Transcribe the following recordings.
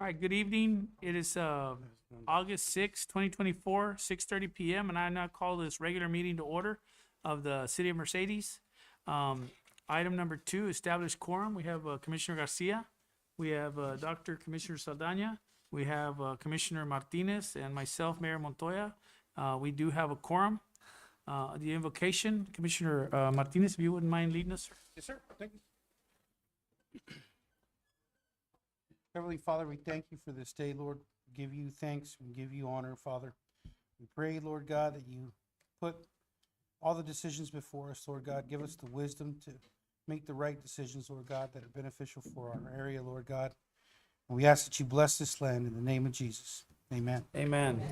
All right, good evening. It is August 6, 2024, 6:30 p.m., and I now call this regular meeting to order of the City of Mercedes. Item number 2, establish quorum. We have Commissioner Garcia. We have Dr. Commissioner Saldana. We have Commissioner Martinez and myself, Mayor Montoya. We do have a quorum. The invocation, Commissioner Martinez, if you wouldn't mind leading us, sir. Yes, sir. Thank you. Heavenly Father, we thank you for this day, Lord. We give you thanks. We give you honor, Father. We pray, Lord God, that you put all the decisions before us, Lord God. Give us the wisdom to make the right decisions, Lord God, that are beneficial for our area, Lord God. And we ask that you bless this land in the name of Jesus. Amen. Amen.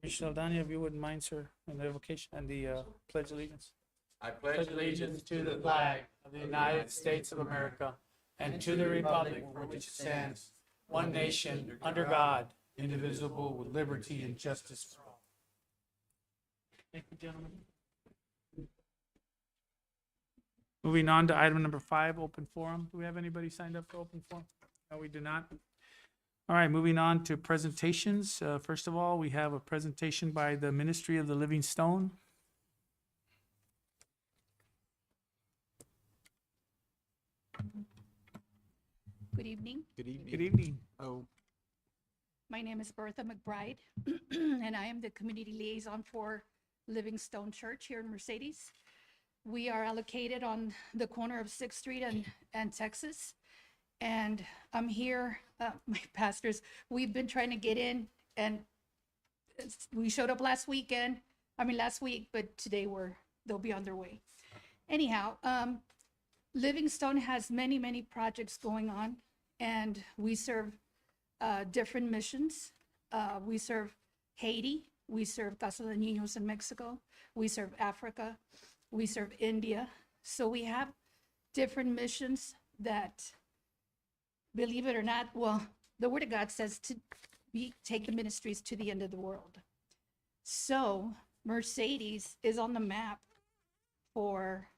Commissioner Saldana, if you wouldn't mind, sir, and the invocation and the pledge of allegiance. I pledge allegiance to the flag of the United States of America and to the republic for which it stands, one nation, under God, indivisible, with liberty and justice for all. Thank you, gentlemen. Moving on to item number 5, open forum. Do we have anybody signed up for open forum? No, we do not. All right, moving on to presentations. First of all, we have a presentation by the Ministry of the Living Stone. Good evening. Good evening. Good evening. Oh, My name is Bertha McBride, and I am the community liaison for Livingstone Church here in Mercedes. We are allocated on the corner of 6th Street and Texas. And I'm here, my pastors, we've been trying to get in, and we showed up last week, but today they'll be on their way. Anyhow, Livingstone has many, many projects going on, and we serve different missions. We serve Haiti, we serve Casa de Niños in Mexico, we serve Africa, we serve India. So we have different missions that, believe it or not, well, the Word of God says we take the ministries to the end of the world. So Mercedes is on the map for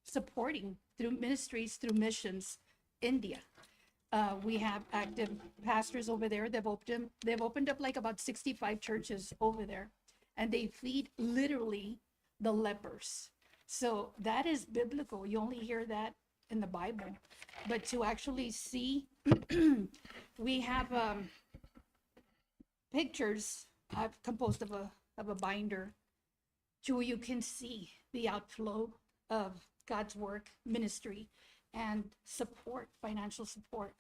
supporting through ministries, through missions, India. We have active pastors over there. They've opened up like about 65 churches over there, and they feed literally the lepers. So that is biblical. You only hear that in the Bible, but to actually see, we have pictures I've composed of a binder, where you can see the outflow of God's work, ministry, and support, financial support.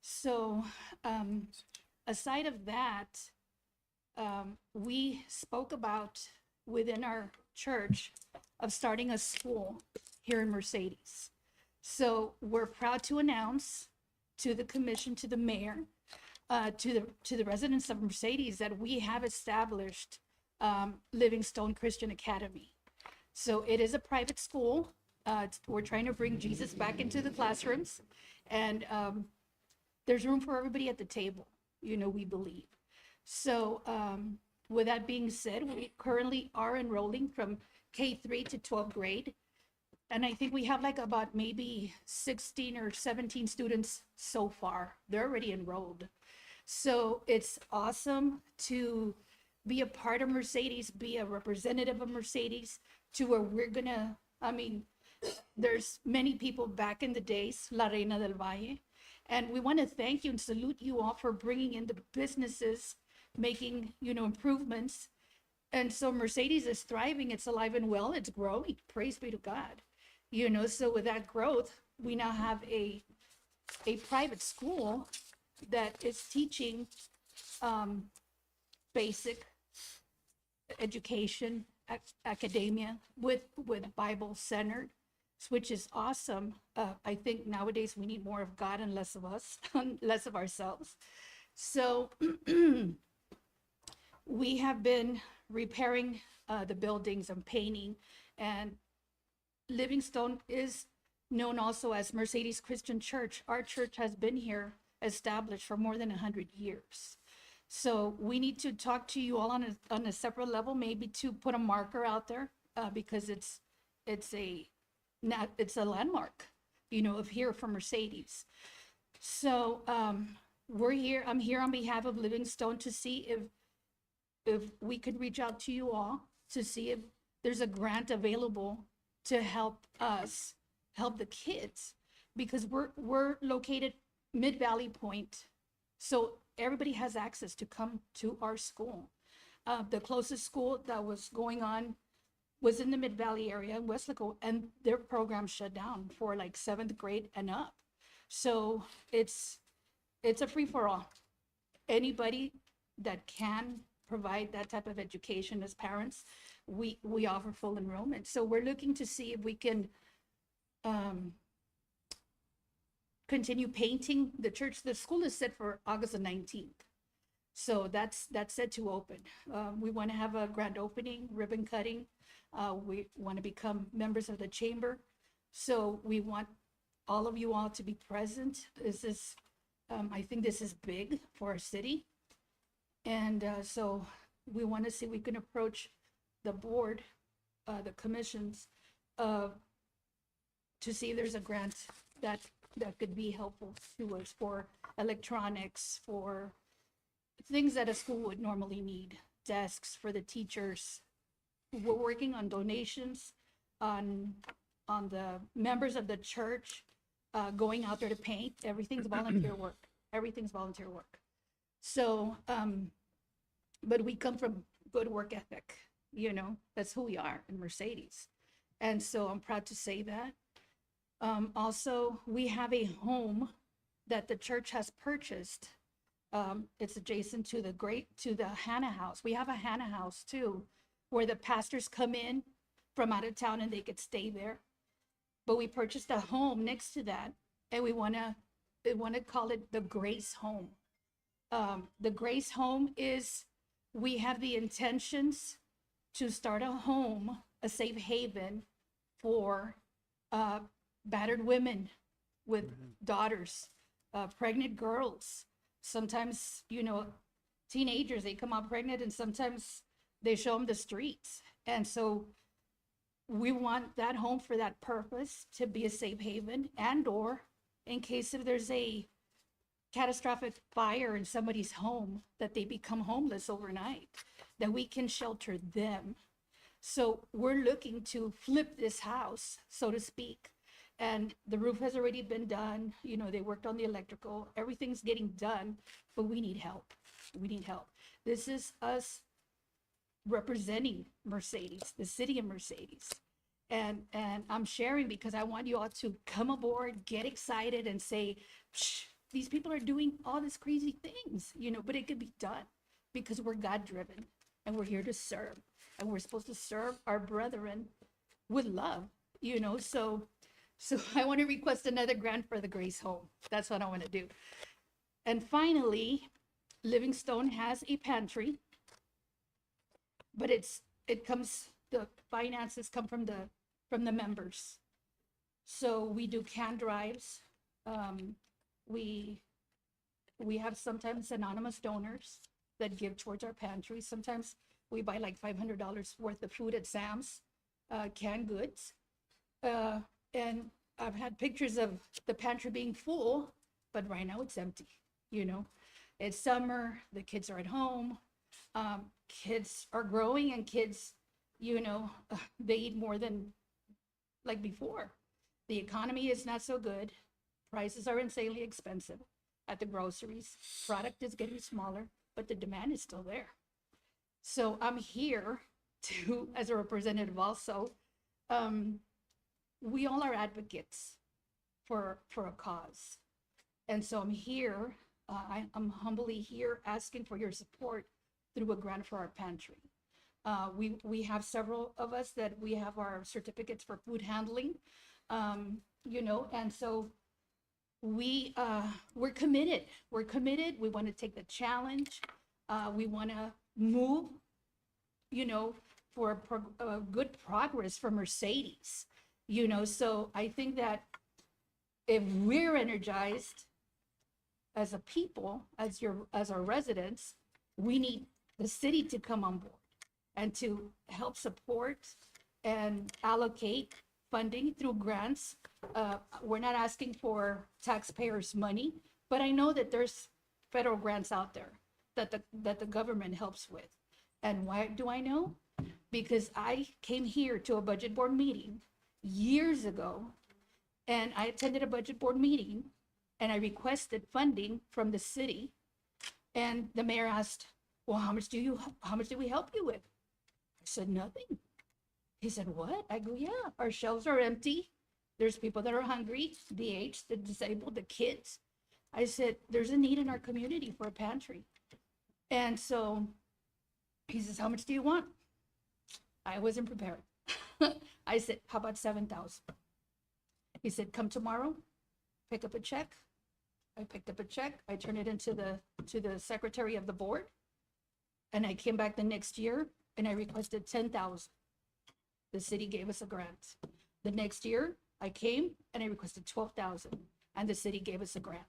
So aside of that, we spoke about within our church of starting a school here in Mercedes. So we're proud to announce to the commission, to the mayor, to the residents of Mercedes that we have established Livingstone Christian Academy. So it is a private school. We're trying to bring Jesus back into the classrooms, and there's room for everybody at the table, we believe. So with that being said, we currently are enrolling from K3 to 12th grade. And I think we have like about maybe 16 or 17 students so far. They're already enrolled. So it's awesome to be a part of Mercedes, be a representative of Mercedes, to where we're gonna, there's many people back in the days, La Reina del Valle, and we want to thank you and salute you all for bringing in the businesses, making, improvements. And so Mercedes is thriving, it's alive and well, it's growing, praise be to God. So with that growth, we now have a private school that is teaching basic education, academia with Bible centered, which is awesome. I think nowadays we need more of God and less of us, less of ourselves. So we have been repairing the buildings and painting, and Livingstone is known also as Mercedes Christian Church. Our church has been here established for more than 100 years. So we need to talk to you all on a separate level, maybe to put a marker out there, because it's a landmark, of here for Mercedes. So, we're here, I'm here on behalf of Livingstone to see if we could reach out to you all to see if there's a grant available to help us, help the kids. Because we're located Mid-Valley Point, so everybody has access to come to our school. The closest school that was going on was in the Mid-Valley area in Weslaco, and their program shut down for like 7th grade and up. So it's a free-for-all. Anybody that can provide that type of education as parents, we offer full enrollment. So we're looking to see if we can continue painting the church. The school is set for August the 19th. So that's set to open. We want to have a grand opening, ribbon cutting. We want to become members of the chamber. So we want all of you all to be present. This is, I think this is big for our city. And so we want to see if we can approach the board, the commissions, to see if there's a grant that could be helpful to us for electronics, for things that a school would normally need, desks for the teachers. We're working on donations, on the members of the church going out there to paint. Everything's volunteer work. Everything's volunteer work. So, but we come from good work ethic, you know, that's who we are in Mercedes. And so I'm proud to say that. Also, we have a home that the church has purchased. It's adjacent to the Hannah House. We have a Hannah House too, where the pastors come in from out of town and they could stay there. But we purchased a home next to that, and we want to call it the Grace Home. The Grace Home is, we have the intentions to start a home, a safe haven for battered women with daughters, pregnant girls. Sometimes, you know, teenagers, they come out pregnant, and sometimes they show them the streets. And so we want that home for that purpose, to be a safe haven, and or in case if there's a catastrophic fire in somebody's home, that they become homeless overnight, that we can shelter them. So we're looking to flip this house, so to speak. And the roof has already been done. You know, they worked on the electrical. Everything's getting done, but we need help. We need help. This is us representing Mercedes, the city of Mercedes. And I'm sharing because I want you all to come aboard, get excited, and say, these people are doing all these crazy things, you know, but it could be done because we're God-driven and we're here to serve. And we're supposed to serve our brethren with love, you know. So I want to request another grant for the Grace Home. That's what I want to do. And finally, Livingstone has a pantry, but the finances come from the members. So we do can drives. We have sometimes anonymous donors that give towards our pantry. Sometimes we buy like $500 worth of food at Sam's, canned goods. And I've had pictures of the pantry being full, but right now it's empty, you know. It's summer, the kids are at home, kids are growing, and kids, you know, they eat more than like before. The economy is not so good. Prices are insanely expensive at the groceries. Product is getting smaller, but the demand is still there. So I'm here to, as a representative also, we all are advocates for a cause. And so I'm here, I'm humbly here asking for your support through a grant for our pantry. We have several of us that we have our certificates for food handling, you know, and so we're committed. We're committed. We want to take the challenge. We want to move, you know, for a good progress for Mercedes, you know. So I think that if we're energized as a people, as our residents, we need the city to come on board and to help support and allocate funding through grants. We're not asking for taxpayers' money, but I know that there's federal grants out there that the government helps with. And why do I know? Because I came here to a budget board meeting years ago, and I attended a budget board meeting, and I requested funding from the city, and the mayor asked, well, how much did we help you with? I said, nothing. He said, what? I go, yeah, our shelves are empty. There's people that are hungry, the aged, the disabled, the kids. I said, there's a need in our community for a pantry. And so he says, how much do you want? I wasn't prepared. I said, how about 7,000? He said, come tomorrow, pick up a check. I picked up a check. I turned it into the secretary of the board. And I came back the next year and I requested 10,000. The city gave us a grant. The next year I came and I requested 12,000 and the city gave us a grant.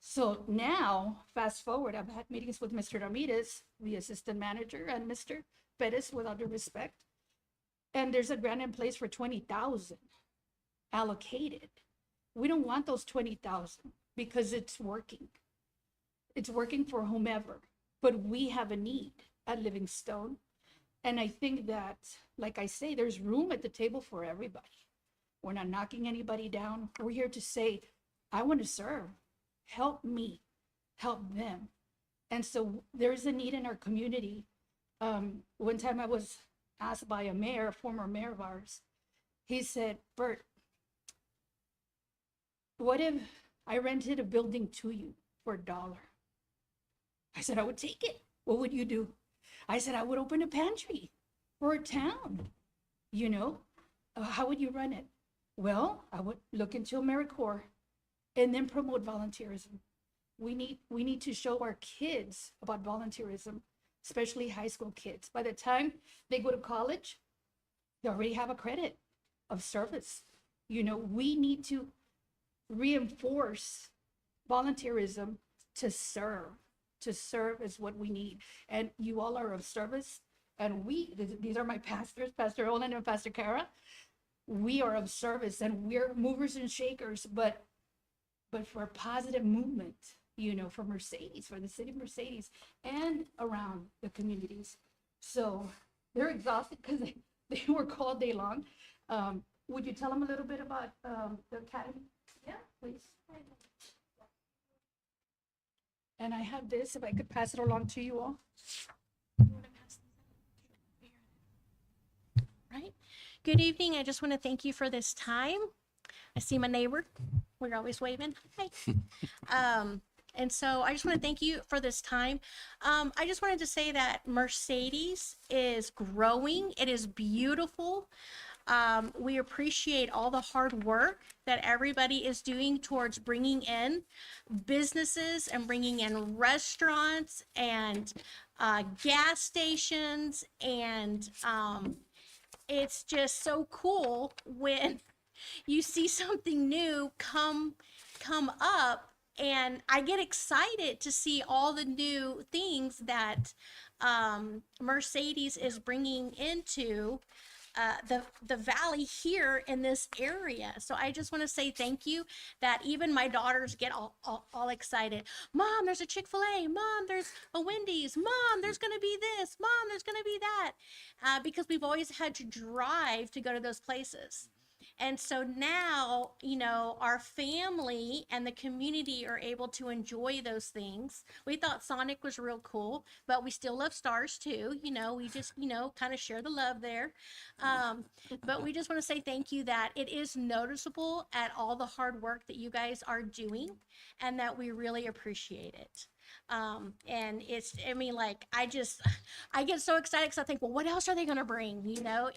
So now, fast forward, I've had meetings with Mr. Ramirez, the assistant manager, and Mr. Perez, with all due respect. And there's a grant in place for 20,000 allocated. We don't want those 20,000 because it's working. It's working for whomever, but we have a need at Livingstone. And I think that, like I say, there's room at the table for everybody. We're not knocking anybody down. We're here to say, I want to serve. Help me, help them. And so there's a need in our community. One time I was asked by a mayor, a former mayor of ours, he said, Bert, what if I rented a building to you for $1? I said, I would take it. What would you do? I said, I would open a pantry for a town. You know, how would you run it? Well, I would look into AmeriCorps and then promote volunteerism. We need to show our kids about volunteerism, especially high school kids. By the time they go to college, they already have a credit of service. You know, we need to reinforce volunteerism to serve. To serve is what we need. And you all are of service. And these are my pastors, Pastor Olin and Pastor Kara. We are of service and we're movers and shakers, but for a positive movement, you know, for Mercedes, for the city of Mercedes and around the communities. So they're exhausted because they work all day long. Would you tell them a little bit about the academy? Yeah, please. And I have this, if I could pass it along to you all. Right. Good evening. I just want to thank you for this time. I see my neighbor. We're always waving. Hi. And so I just want to thank you for this time. I just wanted to say that Mercedes is growing. It is beautiful. We appreciate all the hard work that everybody is doing towards bringing in businesses and bringing in restaurants and gas stations. And it's just so cool when you see something new come up, and I get excited to see all the new things that Mercedes is bringing into the valley here in this area. So I just want to say thank you, that even my daughters get all excited. Mom, there's a Chick-fil-A. Mom, there's a Wendy's. Mom, there's going to be this. Mom, there's going to be that. Because we've always had to drive to go to those places. And so now, you know, our family and the community are able to enjoy those things. We thought Sonic was real cool, but we still love Stars too. You know, we just, you know, kind of share the love there. But we just want to say thank you, that it is noticeable at all the hard work that you guys are doing, and that we really appreciate it. And it's, I mean, like, I get so excited because I think, well, what else are they going to bring? You know,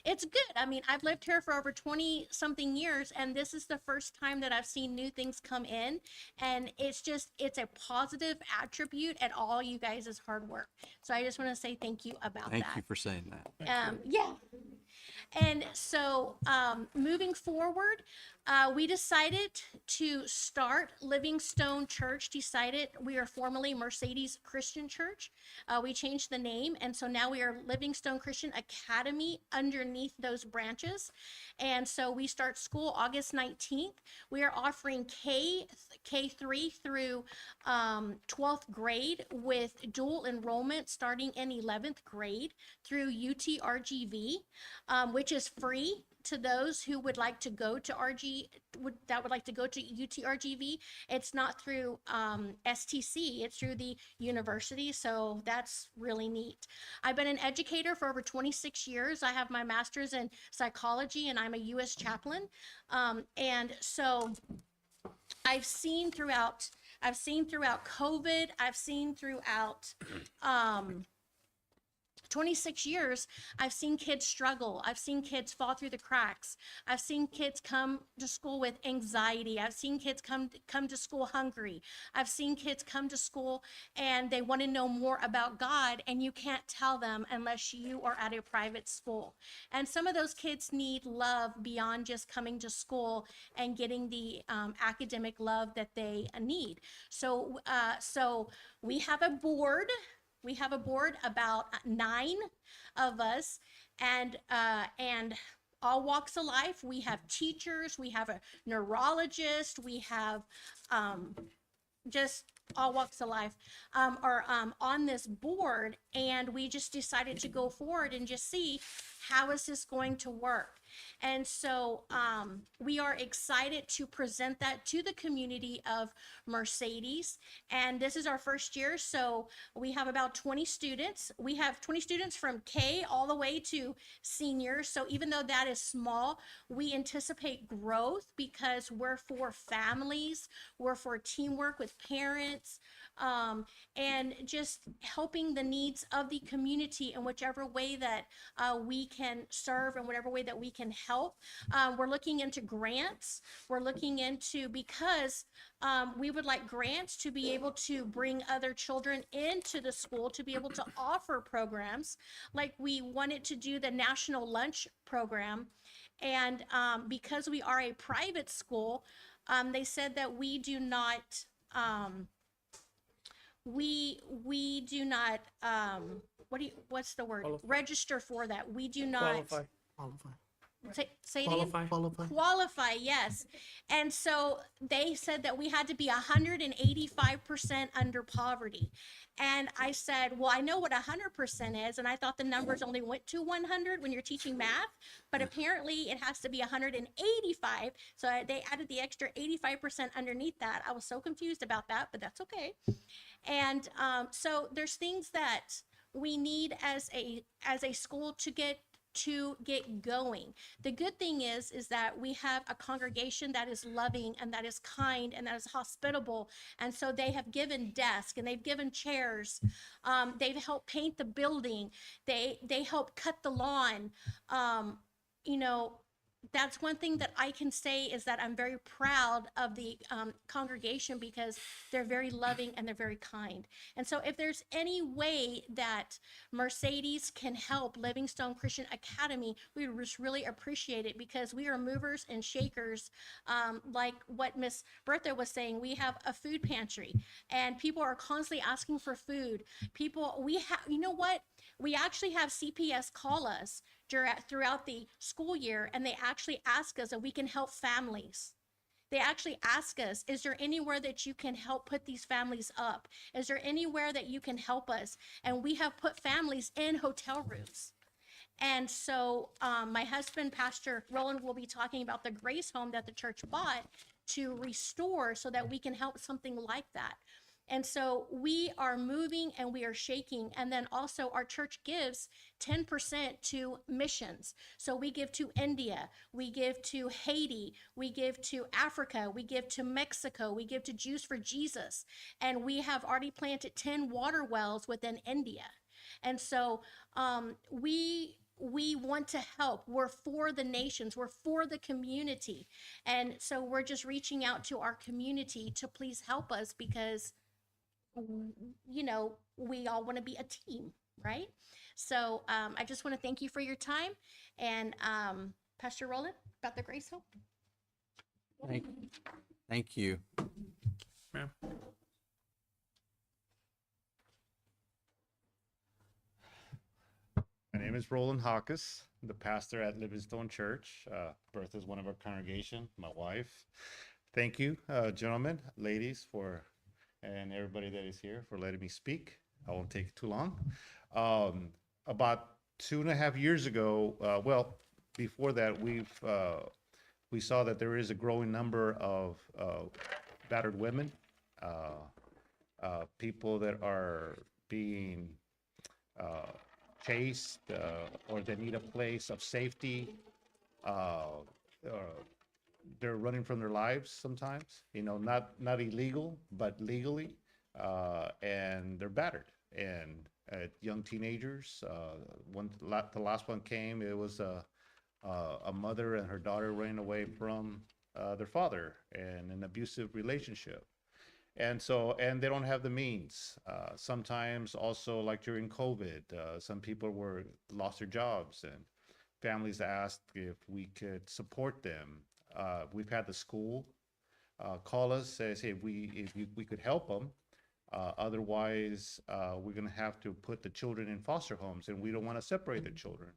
it's good. I mean, I've lived here for over 20 something years, and this is the first time that I've seen new things come in. And it's a positive attribute at all you guys' hard work. So I just want to say thank you about that. Thank you for saying that. Yeah. And so moving forward, We decided to start Livingstone Church. Decided we are formerly Mercedes Christian Church. We changed the name, and so now we are Livingstone Christian Academy underneath those branches. And so we start school August 19th. We are offering K3 through 12th grade with dual enrollment starting in 11th grade through UTRGV, which is free to those who would like to go to would like to go to UTRGV. It's not through STC, it's through the university, so that's really neat. I've been an educator for over 26 years. I have my master's in psychology, and I'm a U.S. chaplain. And so I've seen throughout COVID, I've seen throughout 26 years, I've seen kids struggle. I've seen kids fall through the cracks. I've seen kids come to school with anxiety. I've seen kids come to school hungry. I've seen kids come to school and they want to know more about God, and you can't tell them unless you are at a private school. And some of those kids need love beyond just coming to school and getting the academic love that they need. So we have a board. We have a board, about 9 of us, and all walks of life. We have teachers, we have a neurologist, we have just all walks of life are on this board, and we just decided to go forward and just see how is this going to work. And so we are excited to present that to the community of Mercedes. And this is our first year, so we have about 20 students. We have 20 students from K all the way to seniors. So even though that is small, we anticipate growth because we're for families, we're for teamwork with parents, and just helping the needs of the community in whichever way that we can serve and whatever way that we can help. We're looking into grants. We're looking into, because we would like grants to be able to bring other children into the school, to be able to offer programs. Like we wanted to do the National Lunch Program. And because we are a private school, they said that we do not, we do not, what's the word? Qualify. Register for that. We do not. Qualify. Say it again. Qualify. Qualify, yes. And so they said that we had to be 185% under poverty. And I said, well, I know what 100% is. And I thought the numbers only went to 100 when you're teaching math, but apparently it has to be 185. So they added the extra 85% underneath that. I was so confused about that, but that's okay. And so there's things that we need as a school to get going. The good thing is that we have a congregation that is loving and that is kind and that is hospitable. And so they have given desks and they've given chairs. They've helped paint the building. They help cut the lawn. That's one thing that I can say is that I'm very proud of the congregation because they're very loving and they're very kind. And so if there's any way that Mercedes can help Livingstone Christian Academy, we would just really appreciate it because we are movers and shakers. Like what Miss Bertha was saying, we have a food pantry and people are constantly asking for food. You know what? We actually have CPS call us throughout the school year, and they actually ask us if we can help families. They actually ask us, is there anywhere that you can help put these families up? Is there anywhere that you can help us? And we have put families in hotel rooms. And so my husband, Pastor Roland, will be talking about the Grace Home that the church bought to restore so that we can help something like that. And so we are moving and we are shaking. And then also our church gives 10% to missions. So we give to India, we give to Haiti, we give to Africa, we give to Mexico, we give to Jews for Jesus. And we have already planted 10 water wells within India. And so we want to help. We're for the nations. We're for the community. And so we're just reaching out to our community to please help us because we all want to be a team, right? So I just want to thank you for your time. And Pastor Roland, about the Grace Home. Thank you. Ma'am. My name is Roland Hawkes, the pastor at Livingstone Church. Bertha is one of our congregation, my wife. Thank you, gentlemen, ladies, and everybody that is here for letting me speak. I won't take too long. About 2.5 years ago, well, before that, we saw that there is a growing number of battered women, people that are being chased, or they need a place of safety. They're running from their lives sometimes, not illegal, but legally, and they're battered. And young teenagers, the last one came, it was a mother and her daughter running away from their father in an abusive relationship. And they don't have the means. Sometimes also, like during COVID, some people lost their jobs, and families asked if we could support them. We've had the school call us, say if we could help them. Otherwise, we're going to have to put the children in foster homes, and we don't want to separate the children.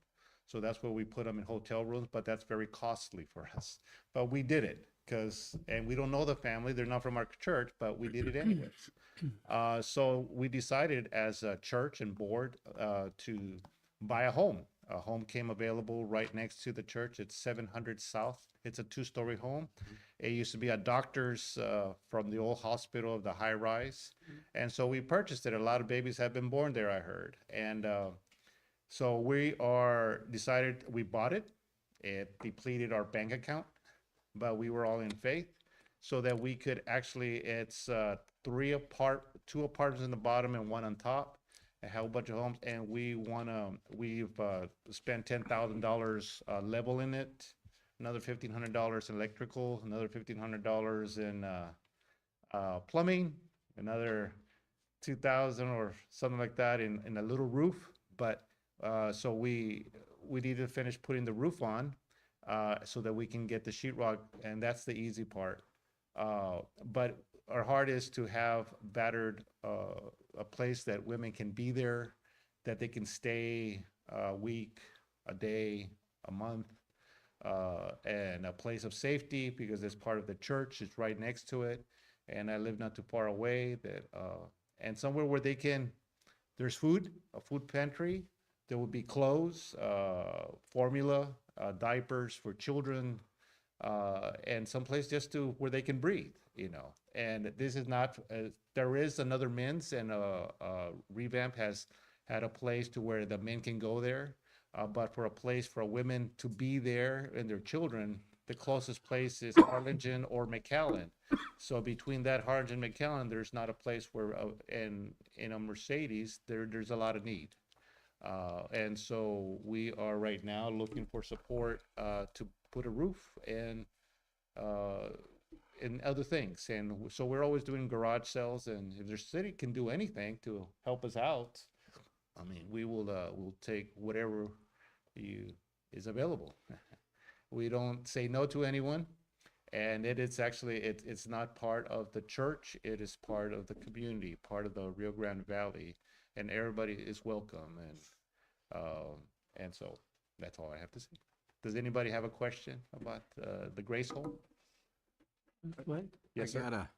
So that's where we put them in hotel rooms, but that's very costly for us. But we did it and we don't know the family. They're not from our church, but we did it anyways. So we decided as a church and board to buy a home. A home came available right next to the church. It's 700 South. It's a 2-story home. It used to be a doctor's from the old hospital of the high rise. And so we purchased it. A lot of babies have been born there, I heard. And so we bought it. It depleted our bank account, but we were all in faith so that we could it's 2 apartments in the bottom and 1 on top. I have a bunch of homes, and we've spent $10,000 leveling it, another $1,500 in electrical, another $1,500 in plumbing, another $2,000 or something like that in a little roof. But so we need to finish putting the roof on so that we can get the sheetrock, and that's the easy part. But our heart is to have a place that women can be there, that they can stay a week, a day, a month, and a place of safety because it's part of the church. It's right next to it, and I live not too far away. And somewhere where there's food, a food pantry. There will be clothes, formula, diapers for children, and someplace just where they can breathe, And this is not, there is another men's, and Revamp has had a place to where the men can go there. But for a place for women to be there and their children, the closest place is Harlingen or McAllen. So between that Harlingen and McAllen, there's not a place where, in a Mercedes, there's a lot of need. And so we are right now looking for support to put a roof and other things. And so we're always doing garage sales, and if the city can do anything to help us out, I mean, we'll take whatever is available. We don't say no to anyone, and it's not part of the church. It is part of the community, part of the Rio Grande Valley, and everybody is welcome. And so that's all I have to say. Does anybody have a question about the Grace Home? Yes, I sir. got a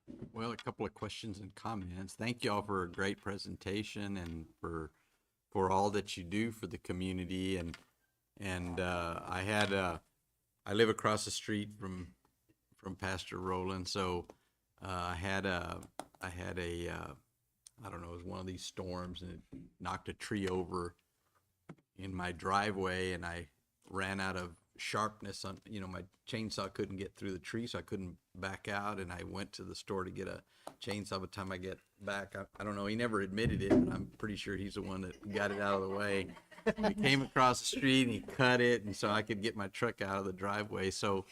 couple of questions and comments. Thank y'all for a great presentation and for all that you do for the community. And I live across the street from Pastor Roland, so I had a I don't know, it was one of these storms, and it knocked a tree over in my driveway, and I ran out of sharpness on, my chainsaw couldn't get through the tree, so I couldn't back out, and I went to the store to get a chainsaw. By the time I get back, I don't know, he never admitted it, but I'm pretty sure he's the one that got it out of the way. He came across the street and he cut it, and so I could get my truck out of the driveway. So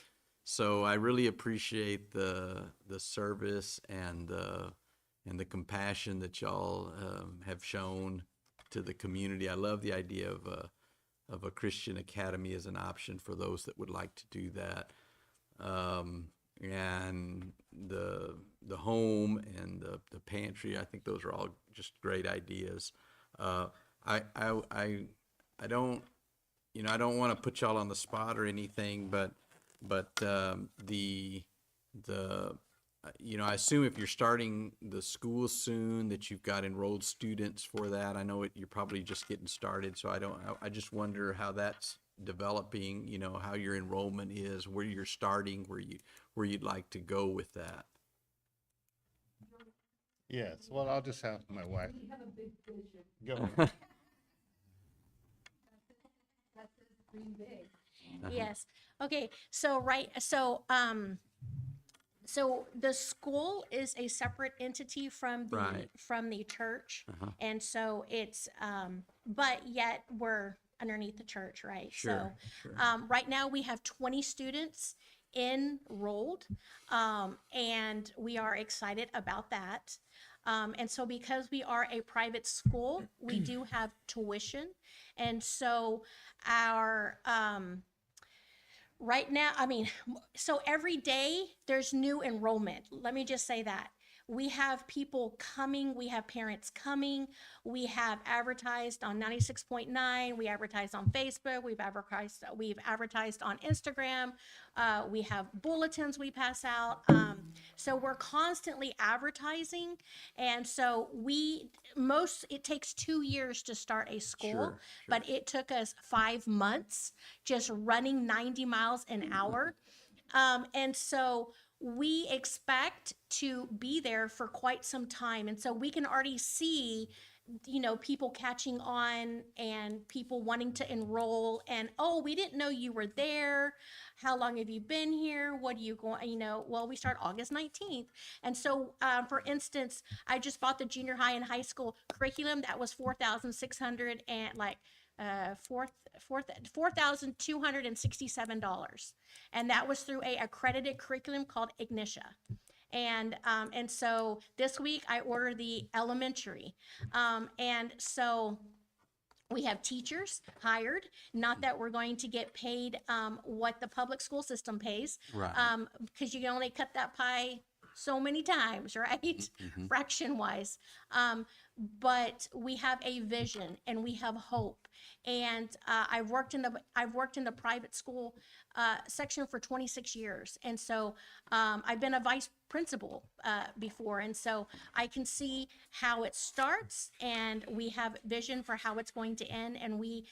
I really appreciate the service and the compassion that y'all have shown to the community. I love the idea of a Christian academy as an option for those that would like to do that. and the home and the pantry. I think those are all just great ideas. I don't, I don't want to put y'all on the spot or anything, but I assume if you're starting the school soon that you've got enrolled students for that. I know you're probably just getting started, so I just wonder how that's developing, how your enrollment is, where you're starting, where you'd like to go with that. Yes, well, I'll just have my wife. Go ahead. Yes. Okay. So the school is a separate entity from the Right. church, Uh-huh. and so it's but yet we're underneath the church, right? Sure, So sure. right now we have 20 students enrolled, and we are excited about that. And so because we are a private school, we do have tuition, and so our right now, so every day there's new enrollment. Let me just say that. We have people coming, we have parents coming, we have advertised on 96.9, we advertised on Facebook, we've advertised on Instagram, we have bulletins we pass out. So we're constantly advertising, and so it takes 2 years to start a school, Sure, but it took us 5 months just running 90 miles an hour. And so we expect to be there for quite some time. And so we can already see, people catching on and people wanting to enroll, and, oh, we didn't know you were there. How long have you been here? What are you going, well, we start August 19th. And so, for instance, I just bought the junior high and high school curriculum. That was $4,600 and $4,267. And that was through a accredited curriculum called Ignitia. And so this week I ordered the elementary. And so we have teachers hired, not that we're going to get paid what the public school system pays. Right. Because you can only cut that pie so many times, right? Fraction wise. But we have a vision and we have hope. And I've worked in the private school section for 26 years, and so I've been a vice principal before, and so I can see how it starts, and we have vision for how it's going to end, and we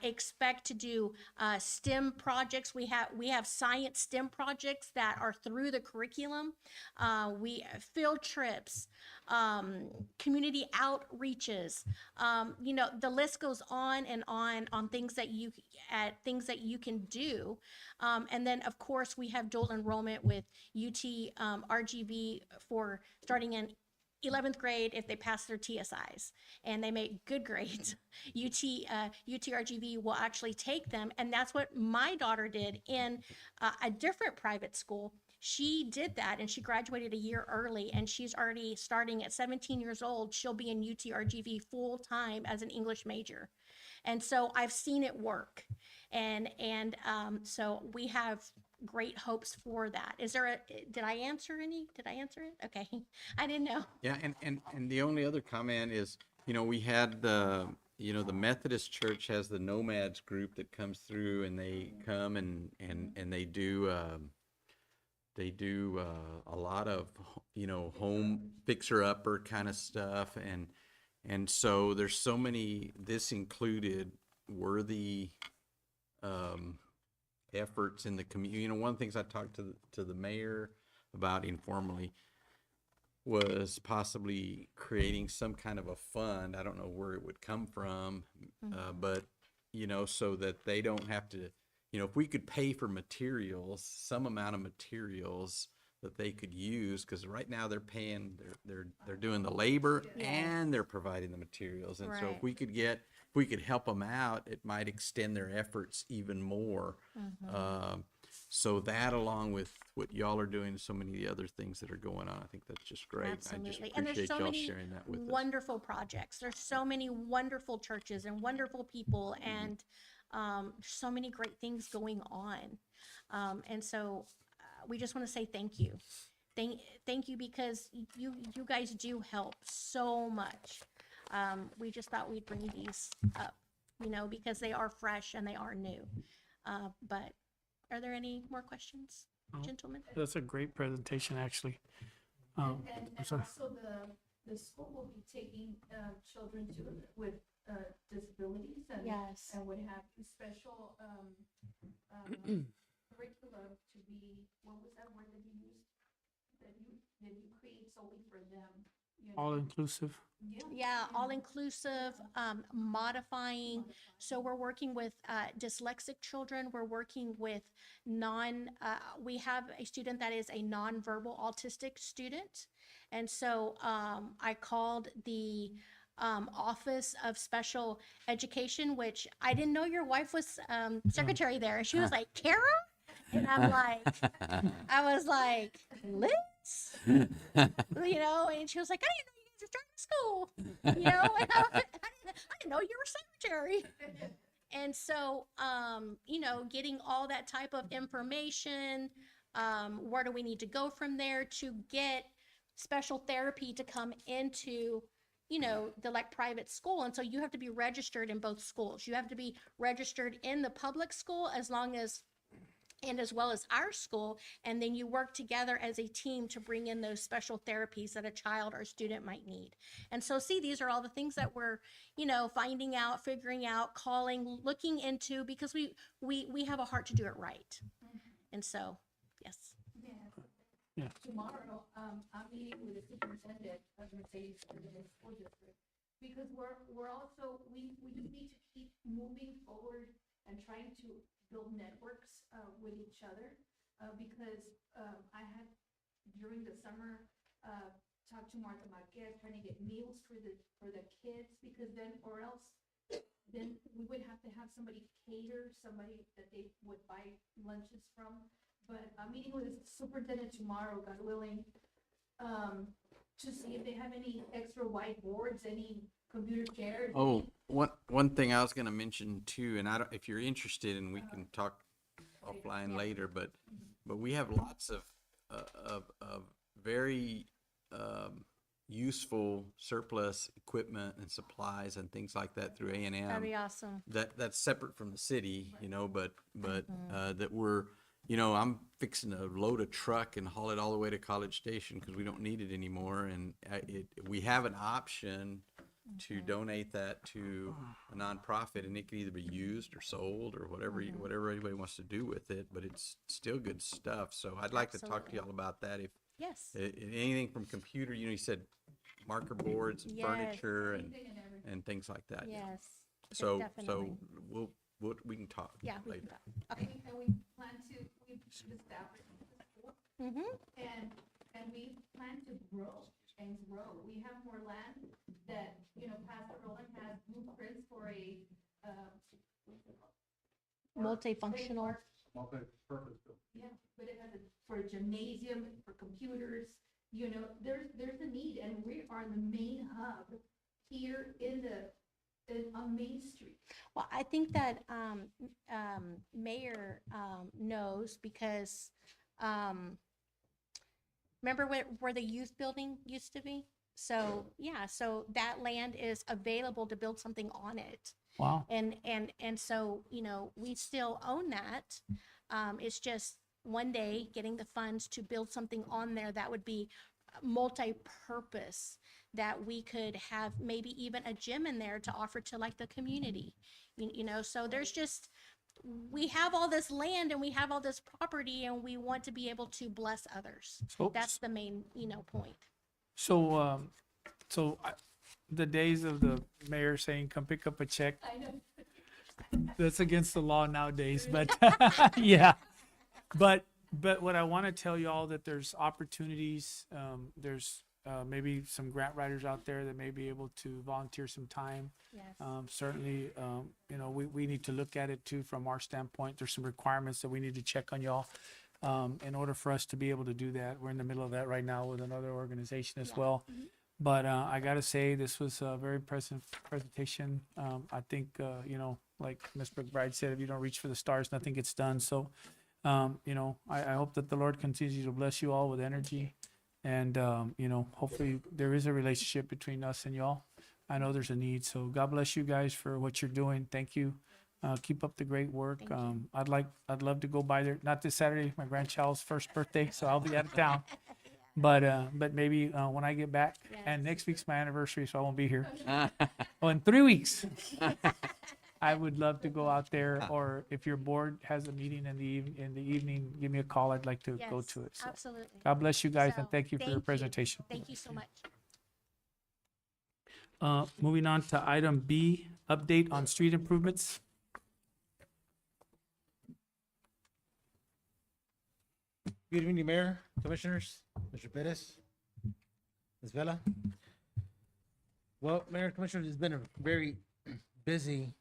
expect to do STEM projects. We have science STEM projects that are through the curriculum. We field trips, community outreaches. The list goes on and on things that you can do. And then, of course, we have dual enrollment with UT RGV for starting in 11th grade if they pass their TSIs and they make good grades. UT RGV will actually take them, and that's what my daughter did in a different private school. She did that and she graduated a year early, and she's already starting at 17 years old. She'll be in UT RGV full time as an English major. And so I've seen it work. And so we have great hopes for that. Did I answer it? Okay. I didn't know. Yeah, and the only other comment is, we had the Methodist Church has the Nomads group that comes through, and they come and they do a lot of home fixer-upper kind of stuff, and so there's so many, this included, worthy efforts in the community. One of the things I talked to the mayor about informally was possibly creating some kind of a fund. I don't know where it would come from, but so that they don't have to, if we could pay for materials, some amount of materials that they could use, because right now they're paying, they're doing the labor and they're providing the materials, and so Right. if we could help them out, it might extend their efforts even more. So that, along with what y'all are doing, and so many of the other things that are going on, I think that's just great. Absolutely. I just And there's appreciate so y'all many sharing that with us. wonderful projects. There's so many wonderful churches and wonderful people, and so many great things going on. And so we just want to say thank you. Thank you because you guys do help so much. We just thought we'd bring these up, because they are fresh and they are new. But are there any more questions, gentlemen? That's a great presentation, actually. I'm And sorry. also the school will be taking children with disabilities Yes. and would have special curriculum to be, what was that word that you used? That you create solely for them. All inclusive. Yeah, all inclusive, modifying. So we're working with dyslexic children. We're working with we have a student that is a nonverbal autistic student. And so I called the Office of Special Education, which I didn't know your wife was secretary there. And she was like, Kara? And I was like, Liz? And she was like, I didn't know you guys were starting school, and I didn't know you were secretary. And so, getting all that type of information, where do we need to go from there to get special therapy to come into, the private school. And so you have to be registered in both schools. You have to be registered in the public school as well as our school, and then you work together as a team to bring in those special therapies that a child or student might need. And so, these are all the things that we're, finding out, figuring out, calling, looking into, because we have a heart to do it right. And so, yes. Yeah. Tomorrow, I'm meeting with the superintendent of Mercedes School District, because we just need to keep moving forward and trying to build networks with each other, because I had during the summer talked to Martha Marquez, trying to get meals for the kids, because then we would have to have somebody cater, somebody that they would buy lunches from. But I'm meeting with the superintendent tomorrow, God willing, to see if they have any extra whiteboards, any computer chairs. Oh, one thing I was going to mention too, and if you're interested, and we can talk offline later, but we have lots of very useful surplus equipment and supplies and things like that through That'd A&M. be awesome. That's separate from the city, but that we're, I'm fixing to load a truck and haul it all the way to College Station because we don't need it anymore, and we have an option to donate that to a nonprofit, and it can either be used or sold or whatever anybody wants to do with it, but it's still good stuff. So I'd like to talk to y'all about that. If Yes. anything from computer, you said marker boards and Yes. furniture and things like that. Yes. So definitely. we can talk Yeah, we later. can talk. Okay. And we plan to, we've established the school, Mm-hmm. and we plan to grow. We have more land that, Pastor Roland has blueprints for a, Multifunctional. yeah, but it has for a gymnasium, for computers, there's a need, and we are the main hub here on Main Street. Well, I think that Mayor knows because remember where the youth building used to be? So yeah, so that land is available to build something on it. Wow. And so, we still own that. It's just one day getting the funds to build something on there that would be multi-purpose, that we could have maybe even a gym in there to offer to the community. So there's just, we have all this land and we have all this property and we want to be able to bless others. So- That's the main, point. So, the days of the mayor saying, come pick up a check, I know. that's against the law nowadays, but yeah. But what I want to tell y'all that there's opportunities, there's maybe some grant writers out there that may be able to volunteer some time. Yes. Certainly, we need to look at it too from our standpoint. There's some requirements that we need to check on y'all. In order for us to be able to do that, we're in the middle of that right now with another organization as well. But I gotta say, this was a very impressive presentation. I think like Ms. McBride said, if you don't reach for the stars, nothing gets done. So You know, I hope that the Lord continues to bless you all with energy. And, you know, hopefully there is a relationship between us and y'all. I know there's a need. So God bless you guys for what you're doing. Thank you. Keep up the great work. Thank you. I'd love to go by there. Not this Saturday, my grandchild's first birthday, so I'll be out of town. But maybe when I get back, and next week's my anniversary, so I won't be here. Oh, in 3 weeks. I would love to go out there, or if your board has a meeting in the evening, give me a call. I'd like to go Yes, to it. So absolutely. God bless you guys, and So, thank you for your presentation. Thank you so much. Moving on to item B, update on street improvements. Good evening, Mayor, Commissioners, Mr. Pettis, Ms. Vela. Well, Mayor and Commissioners, it's been a very busy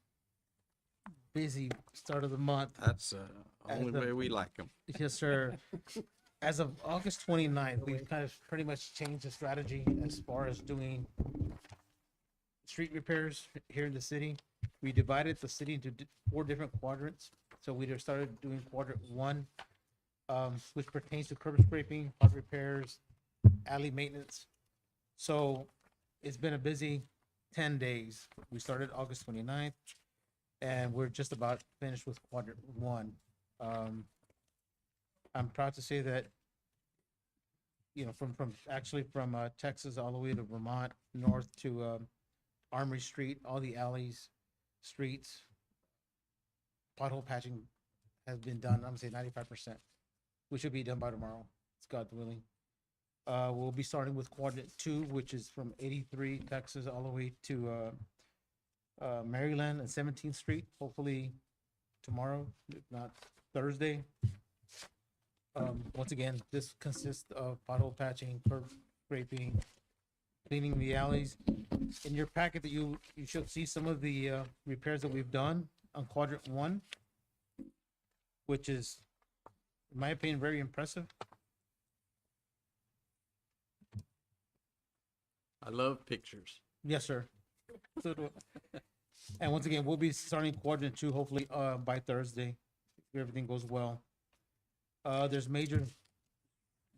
start of the month. That's only the- way we like them. Yes, sir. As of August 29th, we've kind of pretty much changed the strategy as far as doing street repairs here in the city. We divided the city into 4 different quadrants. So we just started doing quadrant 1, which pertains to curb scraping, pot repairs, alley maintenance. So it's been a busy 10 days. We started August 29th, and we're just about finished with quadrant 1. I'm proud to say that, you know, from Texas all the way to Vermont, north to Armory Street, all the alleys, streets, pothole patching has been done. I'm gonna say 95%. We should be done by tomorrow. It's God willing. We'll be starting with quadrant 2, which is from 83 Texas all the way to Maryland and 17th Street. Hopefully tomorrow, if not Thursday. Once again, this consists of pothole patching, curb scraping, cleaning the alleys. In your packet that you should see some of the repairs that we've done on quadrant 1, which is, in my opinion, very impressive. I love pictures. Yes, sir. So do I. And once again, we'll be starting quadrant 2 hopefully by Thursday, if everything goes well. There's major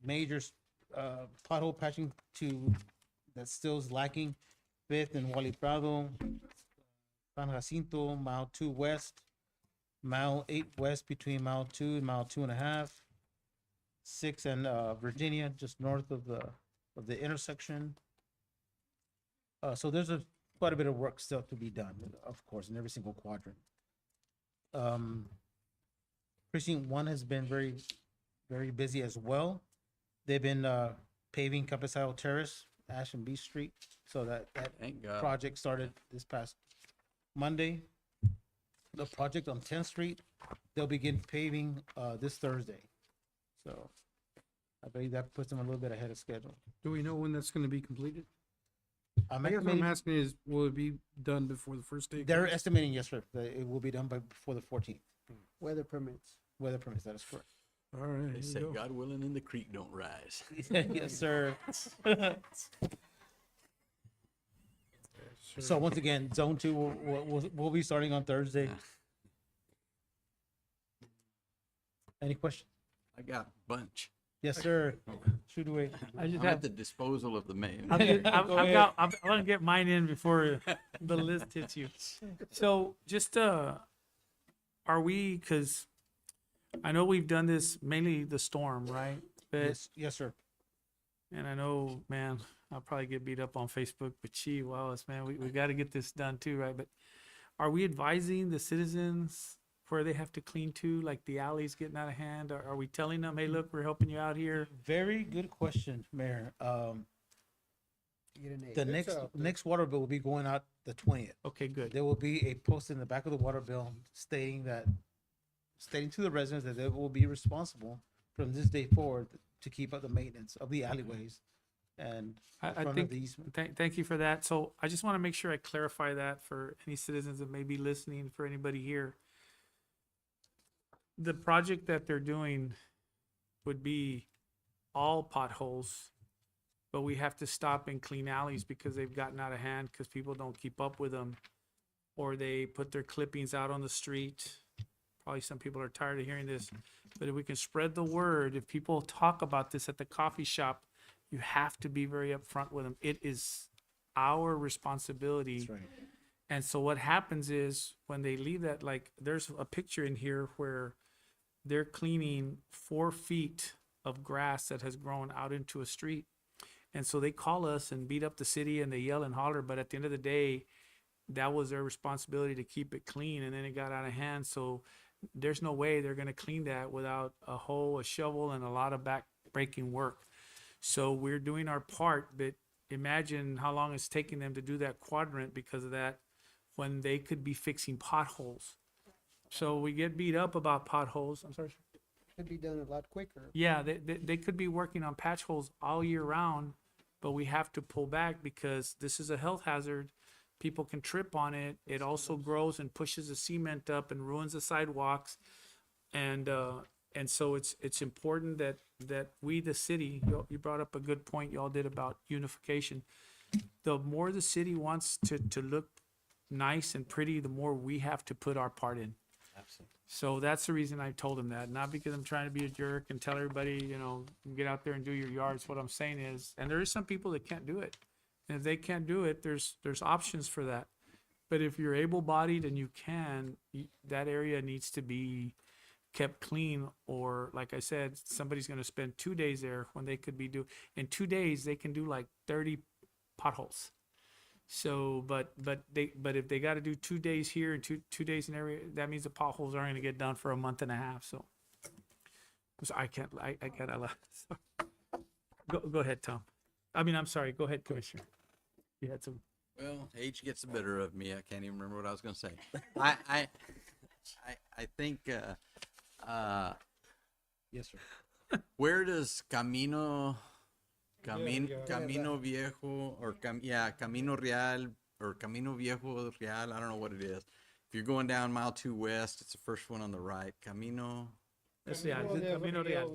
pothole patching that still is lacking. 5th and Wally Prado, San Jacinto, mile 2 west, mile 8 west between mile 2 and mile 2.5. 6 and Virginia, just north of the intersection. So there's quite a bit of work still to be done, of course, in every single quadrant. Precinct 1 has been very, very busy as well. They've been paving Campesino Terrace, Ash and B Street, so that Thank God. project started this past Monday. The project on 10th Street, they'll begin paving this Thursday. So I believe that puts them a little bit ahead of schedule. Do we know when that's gonna be completed? I'm I guess what I'm estimating, asking is, will it be done before the first day? they're estimating, yes, sir, that it will be done before the 14th. Weather permits. Weather permits, that is correct. All right. They say, God willing, and the creek don't rise. Yes, sir. So once again, zone 2 will be starting on Thursday. Any questions? I got a bunch. Yes, sir. Shoot away. I just I'm at have, the disposal of the mayor. I'm gonna get mine in before the list hits you. So just, are we, cause I know we've done this mainly the storm, right? But, Yes, sir. and I know, man, I'll probably get beat up on Facebook, but gee, wow, man, we gotta get this done too, right? But are we advising the citizens where they have to clean too, like the alleys getting out of hand? Are we telling them, hey, look, we're helping you out here? Very good question, Mayor. The next water bill will be going out the 20th. Okay, good. There will be a post in the back of the water bill stating to the residents that they will be responsible from this day forward to keep up the maintenance of the alleyways and I front of think, the easement. thank you for that. So I just want to make sure I clarify that for any citizens that may be listening, for anybody here. The project that they're doing would be all potholes, but we have to stop and clean alleys because they've gotten out of hand because people don't keep up with them, or they put their clippings out on the street. probably some people are tired of hearing this, but if we can spread the word, if people talk about this at the coffee shop, you have to be very upfront with them. It is our responsibility. That's right. And so what happens is when they leave that, like, there's a picture in here where they're cleaning 4 feet of grass that has grown out into a street. And so they call us and beat up the city and they yell and holler, but at the end of the day, that was their responsibility to keep it clean, and then it got out of hand. So there's no way they're gonna clean that without a hoe, a shovel, and a lot of back-breaking work. So we're doing our part, but imagine how long it's taking them to do that quadrant because of that, when they could be fixing potholes. So we get beat up about potholes. I'm sorry. Could be done a lot quicker. Yeah, they could be working on patch holes all year round, but we have to pull back because this is a health hazard. People can trip on it. It also grows and pushes the cement up and ruins the sidewalks. And so it's important that we, the city, you brought up a good point y'all did about unification. The more the city wants to look nice and pretty, the more we have to put our part in. Absolutely. So that's the reason I told him that, not because I'm trying to be a jerk and tell everybody, get out there and do your yards. What I'm saying is, and there is some people that can't do it. And if they can't do it, there's options for that. But if you're able-bodied and you can, that area needs to be kept clean, or like I said, somebody's gonna spend 2 days there when they could be in 2 days, they can do like 30 potholes. So, but if they gotta do 2 days here and two days in area, that means the potholes aren't gonna get done for a month and a half, so. So I gotta, go ahead, Tom. I'm sorry, go ahead, Commissioner. You had some. Well, age gets the better of me. I can't even remember what I was going to say. I think, Yes, sir. where does Camino Viejo or Camino Real or Camino Viejo Real, I don't know what it is. If you're going down Mile 2 West, it's the first one on the right. Camino That's the Camino Real.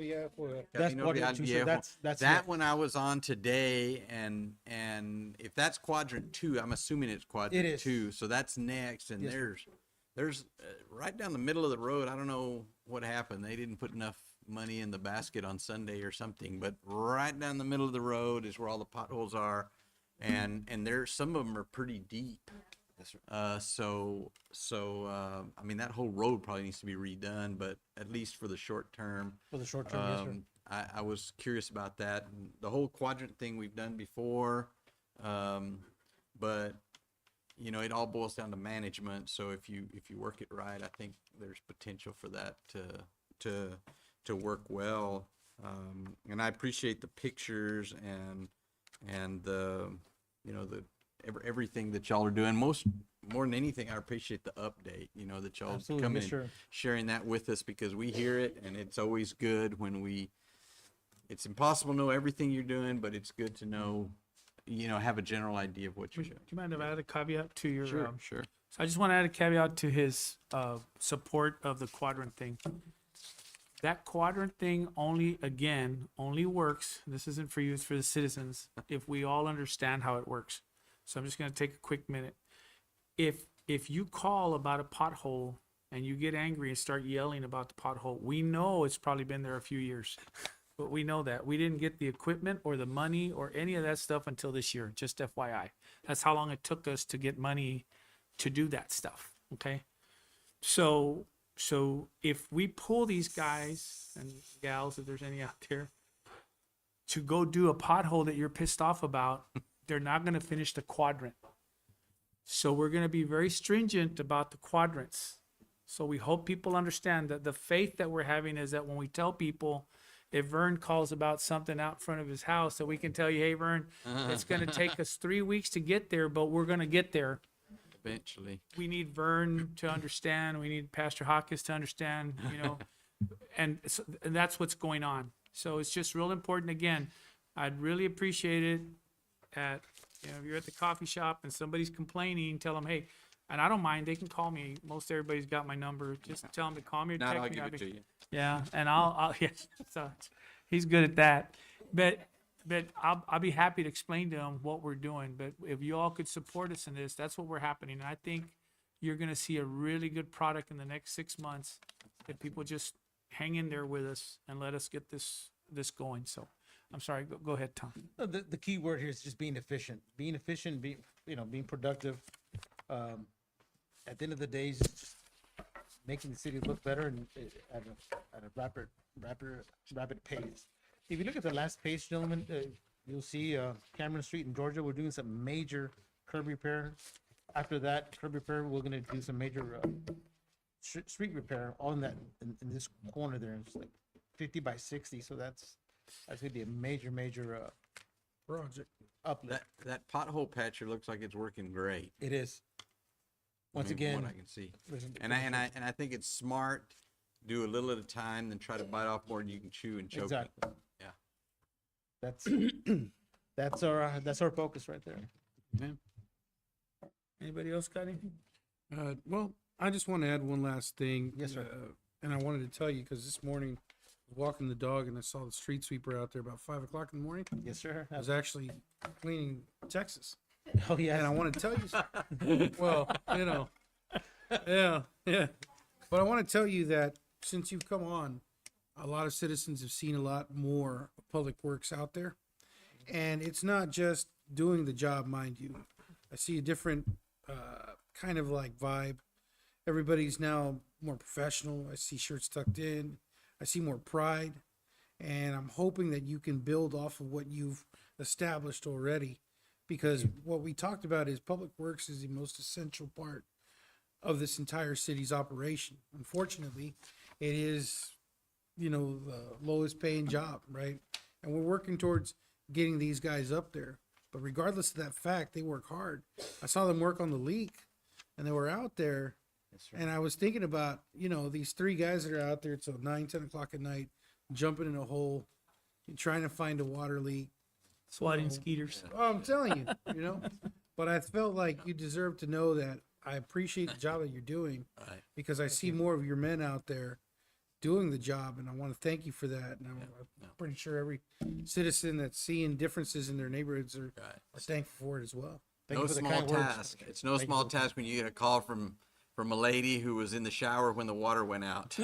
That's Camino what Real it- so Viejo. that's That it. one I was on today, and if that's quadrant 2, I'm assuming it's quadrant It is. 2. So that's next, and Yes, sir. there's right down the middle of the road. I don't know what happened. They didn't put enough money in the basket on Sunday or something, but right down the middle of the road is where all the potholes are, and there's some of them are pretty deep. That whole road probably needs to be redone, but at least for the short term. For the short term, yes, sir. I was curious about that. And the whole quadrant thing we've done before, but it all boils down to management. So if you work it right, I think there's potential for that to work well. And I appreciate the pictures and the everything that y'all are doing. More than anything, I appreciate the update, that y'all Absolutely, come yes, in sir. sharing that with us, because we hear it, and it's always good when it's impossible to know everything you're doing, but it's good to know, have a general idea of what you're Do doing. you mind if I add a caveat to your? Sure. So I just want to add a caveat to his support of the quadrant thing. That quadrant thing only works, this isn't for you, it's for the citizens, if we all understand how it works. So I'm just gonna take a quick minute. If you call about a pothole and you get angry and start yelling about the pothole, we know it's probably been there a few years. But we know that. We didn't get the equipment or the money or any of that stuff until this year, just FYI. That's how long it took us to get money to do that stuff, okay? So if we pull these guys and gals, if there's any out there, to go do a pothole that you're pissed off about, they're not gonna finish the quadrant. So we're gonna be very stringent about the quadrants. So we hope people understand that the faith that we're having is that when we tell people, if Vern calls about something out front of his house, that we can tell you, hey, Vern, it's gonna take us 3 weeks to get there, but we're gonna get there. Eventually. We need Vern to understand. We need Pastor Hawkins to understand, and that's what's going on. So it's just real important. Again, I'd really appreciate it if you're at the coffee shop and somebody's complaining, tell them, hey, and I don't mind, they can call me. Most everybody's got my number. Just tell them to call me or Not, text I'll me. give I'll it be- to you. Yeah, and I'll yes, so he's good at that. But I'll be happy to explain to him what we're doing. But if you all could support us in this, that's what we're happening. And I think you're gonna see a really good product in the next 6 months. if people just hang in there with us and let us get this going. So, I'm sorry. Go ahead, Tom. No, the key word here is just being efficient, being productive. At the end of the day, it's just making the city look better and at a rapid pace. If you look at the last page, gentlemen, you'll see Cameron Street in Georgia. We're doing some major curb repair. After that curb repair, we're gonna do some major street repair all in this corner there. It's like 50 by 60, so that's gonna be a major Project. uplift. That pothole patcher looks like it's working great. It is. Once I mean, from again, what I can see. there's- And I think it's smart. Do a little at a time, then try to bite off more than you can chew and choke. it. exactly. Yeah. That's that's our focus right there. Anybody else got anything? Well, I just want to add one last thing. Yes, sir. And I wanted to tell you, because this morning, I was walking the dog and I saw the street sweeper out there about 5 o'clock in the morning. Yes, sir. I was actually cleaning Texas. Oh yeah. And I want to tell you, well, you know, yeah. But I want to tell you that since you've come on, a lot of citizens have seen a lot more of public works out there. And it's not just doing the job, mind you. I see a different kind of like vibe. Everybody's now more professional. I see shirts tucked in. I see more pride. And I'm hoping that you can build off of what you've established already. Because what we talked about is public works is the most essential part of this entire city's operation. Unfortunately, it is, you know, the lowest paying job, right? And we're working towards getting these guys up there. But regardless of that fact, they work hard. I saw them work on the leak and they were out there. And I was thinking about, you know, these three guys that are out there till 9, 10 o'clock at night, jumping in a hole, trying to find a water leak. Swatting skeeters. Oh, I'm telling you, you know. But I felt like you deserve to know that I appreciate the job that you're doing Right. because I see more of your men out there doing the job, and I want to thank you for that. And I'm pretty sure every citizen that's seeing differences in their neighborhoods are thankful for it as well. Thank No you for the small kind words. task. It's no Thank you small for- task when you get a call from a lady who was in the shower when the water went out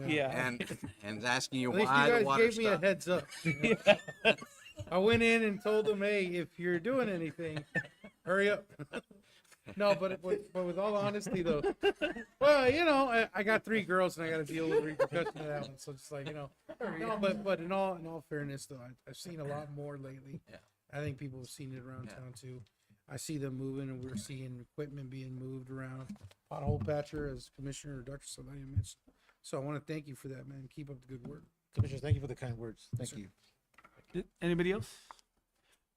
Yeah. At and asking you least you why the guys water gave me a stopped. heads up. I went in and told them, hey, if you're doing anything, hurry up. No, but with all honesty though, well, you know, I got 3 girls and I got to deal with the repercussion of that one. So it's like, you know, no, but in all fairness though, I've seen a lot more lately. Yeah. I think people have seen it around town too. I see them moving, and we're seeing equipment being moved around. Pothole patcher, as Commissioner Dr. Salaya mentioned. So I want to thank you for that, man. Keep up the good work. Commissioners, thank you for the kind words. Thank sir. you. Anybody else?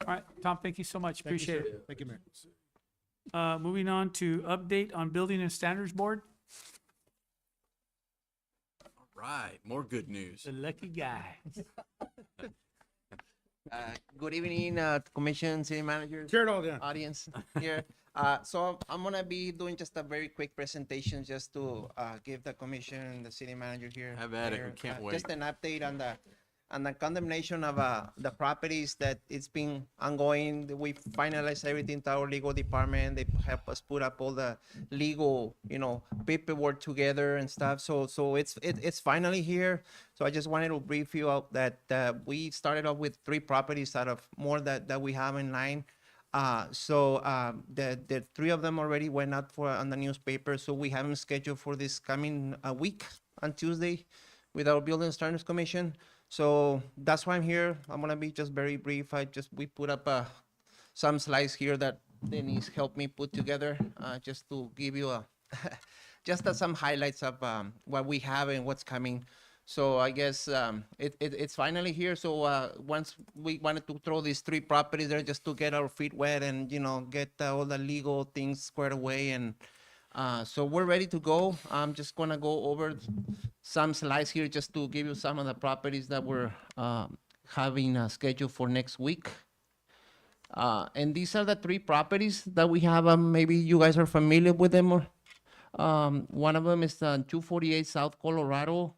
All right, Tom, thank you so much. Thank you, Appreciate sir. it. Thank you, Mayor. Moving on to update on Building and Standards Board. Right. More good news. The lucky guy. Good evening, Commission, City Managers, Tear it all down. audience here. So I'm gonna be doing just a very quick presentation just to give the Commission and the City Manager here. Have at it. We Mayor, can't wait. Just an update on the condemnation of the properties that it's been ongoing. We finalized everything to our legal department. They help us put up all the legal, paperwork together and stuff. So it's finally here. So I just wanted to brief you out that we started off with 3 properties out of more that we have in line. The 3 of them already went out on the newspaper. So we have them scheduled for this coming week on Tuesday with our Building Standards Commission. So that's why I'm here. I'm gonna be just very brief. We put up some slides here that Denise helped me put together, just to give you some highlights of what we have and what's coming. So I guess it's finally here. So once we wanted to throw these 3 properties there just to get our feet wet and get all the legal things squared away, and so we're ready to go. I'm just gonna go over some slides here just to give you some of the properties that we're having scheduled for next week. And these are the 3 properties that we have. Maybe you guys are familiar with them. Or one of them is 248 South Colorado.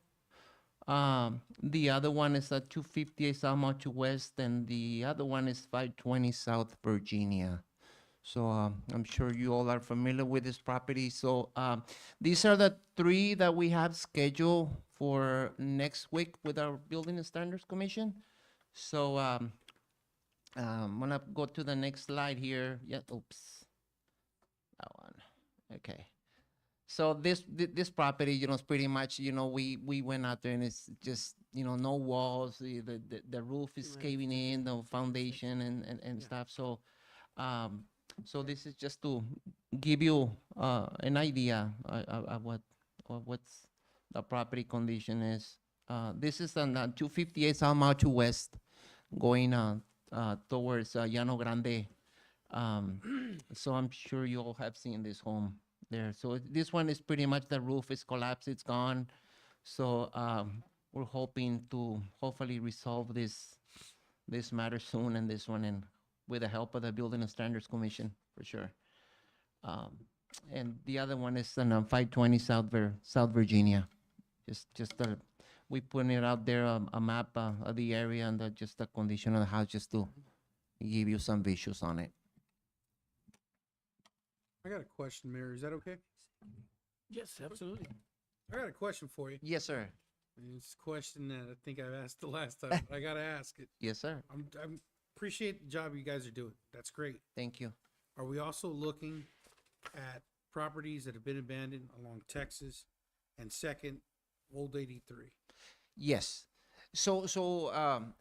The other one is 258 South Mountain West, and the other one is 520 South Virginia. So I'm sure you all are familiar with this property. So these are the three that we have scheduled for next week with our Building and Standards Commission. So I'm gonna go to the next slide here. Yeah, oops, that one. Okay. So this property, is pretty much, we went out there and it's just, no walls, the roof is caving in, the foundation and stuff. So, so this is just to give you an idea of what's the property condition is. This is on 258 South Machu West, going towards Llano Grande. So I'm sure you all have seen this home there. So this one is pretty much the roof is collapsed, it's gone. So we're hoping to hopefully resolve this matter soon, and this one, and with the help of the Building and Standards Commission for sure. And the other one is on 520 South Virginia. Just we putting it out there, a map of the area and just the condition of the house, just to give you some visuals on it. I got a question, Mayor. Is that okay? Yes, absolutely. I got a question for you. Yes, sir. And it's a question that I think I've asked the last time, but I gotta ask it. Yes, sir. I'm appreciate the job you guys are doing. That's great. Thank you. Are we also looking at properties that have been abandoned along Texas and Second, Old 83? Yes. So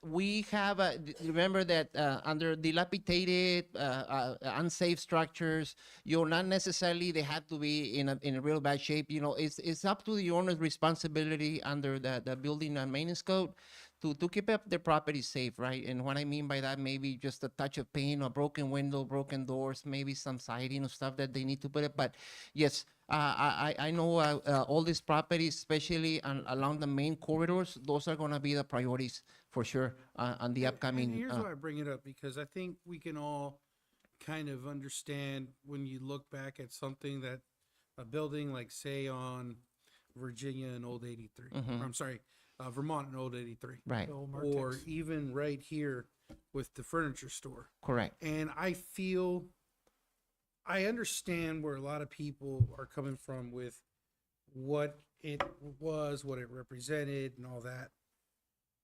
we have, remember that under dilapidated, unsafe structures, not necessarily they have to be in a real bad shape. It's up to the owner's responsibility under the building and maintenance code to keep up their property safe, right? And what I mean by that, maybe just a touch of paint, a broken window, broken doors, maybe some siding or stuff that they need to put it. But yes, I know all these properties, especially along the main corridors, those are going to be the priorities for sure on the upcoming. And here's why I bring it up, because I think we can all kind of understand when you look back at something that a building like, say, on Virginia and Old 83, or I'm sorry, Vermont and Old 83, Right. or even right here with the furniture store. Correct. And I understand where a lot of people are coming from with what it was, what it represented, and all that.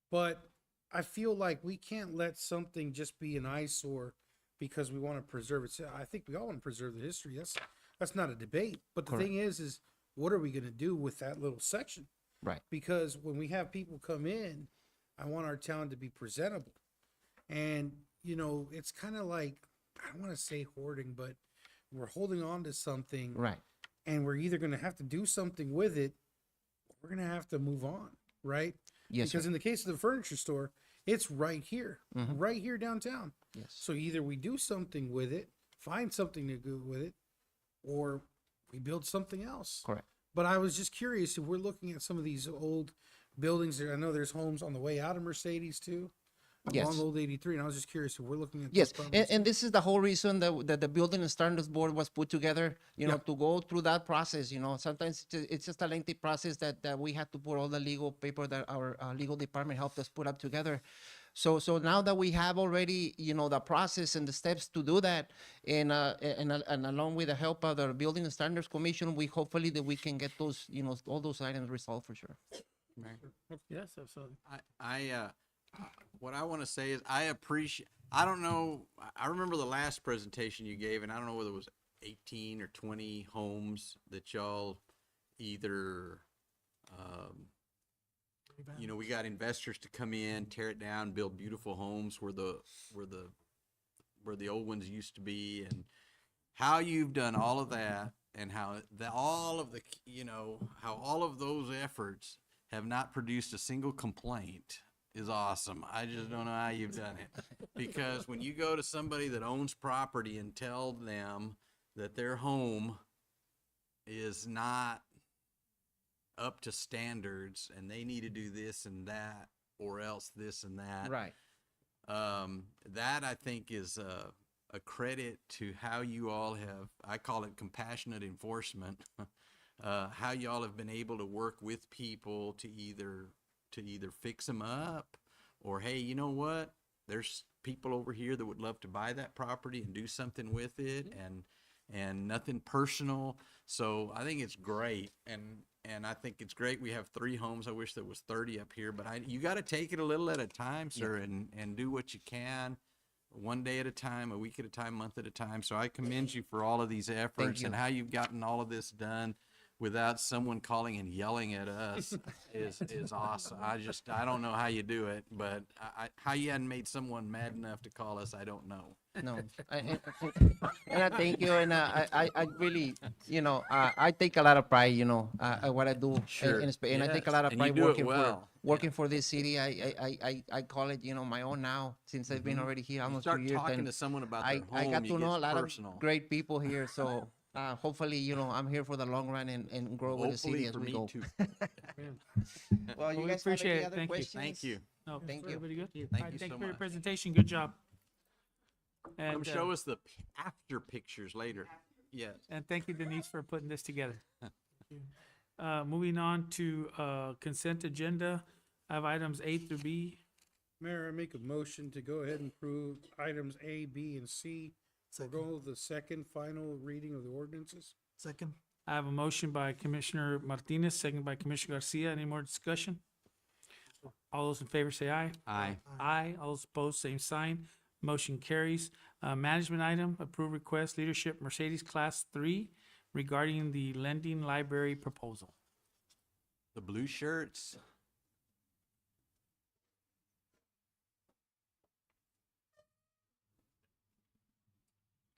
But I feel like we can't let something just be an eyesore because we want to preserve it. So I think we all want to preserve the history. That's not a debate. But the Correct. thing is what are we going to do with that little section? Right. Because when we have people come in, I want our town to be presentable. And, it's kind of like, I don't want to say hoarding, but we're holding on to something, Right. and we're either going to have to do something with it, or we're going to have to move on, right? Yes, Because sir. in the case of the furniture store, it's right here downtown. Yes. So either we do something with it, find something to do with it, or we build something else. Correct. But I was just curious if we're looking at some of these old buildings there. I know there's homes on the way out of Mercedes too, Yes. along Old 83, and I was just curious if we're looking at Yes, those properties. and this is the whole reason that the Building and Standards Board was put together, to go through that process. Sometimes it's just a lengthy process that we had to put all the legal paper that our legal department helped us put up together. So now that we have already, the process and the steps to do that, and along with the help of the Building and Standards Commission, we hopefully that we can get those, all those items resolved for sure. Yes, absolutely. What I want to say is I don't know, I remember the last presentation you gave, and I don't know whether it was 18 or 20 homes that y'all either, we got investors to come in, tear it down, build beautiful homes where the old ones used to be, and how you've done all of that, and how all of those efforts have not produced a single complaint is awesome. I just don't know how you've done it. Because when you go to somebody that owns property and tell them that their home is not up to standards and they need to do this and that, or else this and that. Right. That I think is a credit to how you all have, I call it compassionate enforcement, how y'all have been able to work with people to either fix them up, or hey, you know what, there's people over here that would love to buy that property and do something with it, and nothing personal. So I think it's great, and I think it's great. We have 3 homes. I wish there was 30 up here, but you got to take it a little at a time, sir, and do what you can, one day at a time, a week at a time, month at a time. So I commend you for all of these efforts and how you've gotten all of this done without someone calling and yelling at us is awesome. I don't know how you do it, but how you hadn't made someone mad enough to call us, I don't know. No, and I thank you, and I really, I take a lot of pride, what I do, Sure. and I take a Yes. lot of And you pride do it working well. working for this city. I call it, my own now, since I've been already here You almost start 2 years. talking and to someone about I their home, got to you know get a lot personal. of great people here, so hopefully, I'm here for the long run and grow with the city Hopefully as for we me go. too. Well, you we guys have appreciate any it. other Thank you. questions? Thank you. No, Thank you. everybody good? Thank All right, you thank so you for your much. presentation. Good job. Come And, show us the after pictures later. Yes. and thank you, Denise, for putting this together. Moving on to consent agenda, I have items A through B. Mayor, I make a motion to go ahead and approve items A, B, and C. Forego the second final reading of the ordinances. Second. I have a motion by Commissioner Martinez, second by Commissioner Garcia. Any more discussion? All those in favor say aye. Aye. Aye. All those opposed, same sign. Motion carries. Management item, approve request leadership Mercedes Class 3 regarding the lending library proposal. The blue shirts.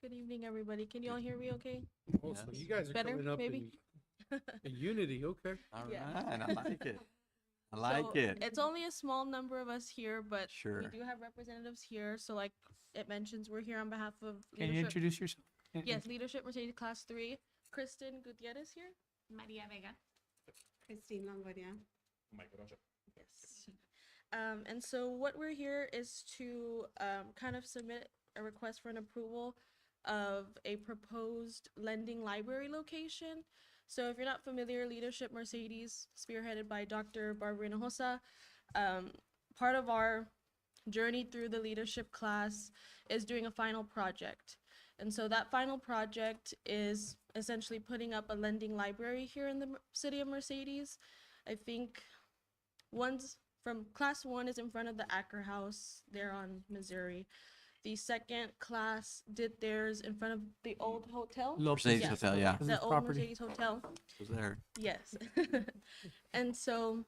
Good evening, everybody. Can you all hear me okay? Oh, so you guys are Better, coming up maybe? in unity, okay. All Yeah. right, I like it. I like So, it. It's only a small number of us here, but Sure. we do have representatives here. So like it mentions, we're here on behalf of Can you leadership. introduce yourself? Yes, Leadership Mercedes Class 3. Kristen Gutierrez here. Maria Vega. Christine Longoria. Yes. And so what we're here is to kind of submit a request for an approval of a proposed lending library location. So if you're not familiar, Leadership Mercedes, spearheaded by Dr. Barbara Hinojosa, part of our journey through the leadership class is doing a final project. And so that final project is essentially putting up a lending library here in the city of Mercedes. I think one's from class 1 is in front of the Acker House there on Missouri. The second class did theirs in front of the old hotel. Mercedes Yes. Hotel, yeah. This is The old property. Mercedes Hotel. Was there. Yes. And so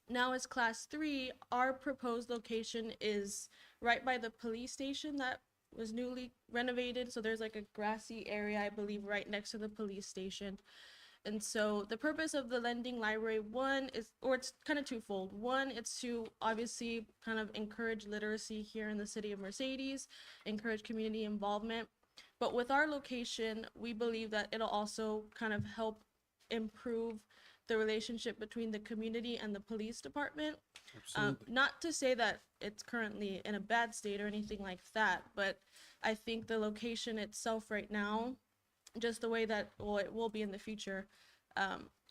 now as class 3, our proposed location is right by the police station that was newly renovated. So there's like a grassy area, I believe, right next to the police station. And so the purpose of the lending library, one is, or it's kind of twofold. One, it's to obviously kind of encourage literacy here in the city of Mercedes, encourage community involvement. But with our location, we believe that it'll also kind of help improve the relationship between the community and the police department. Not to say that it's currently in a bad state or anything like that, but I think the location itself right now, just the way that, well, it will be in the future,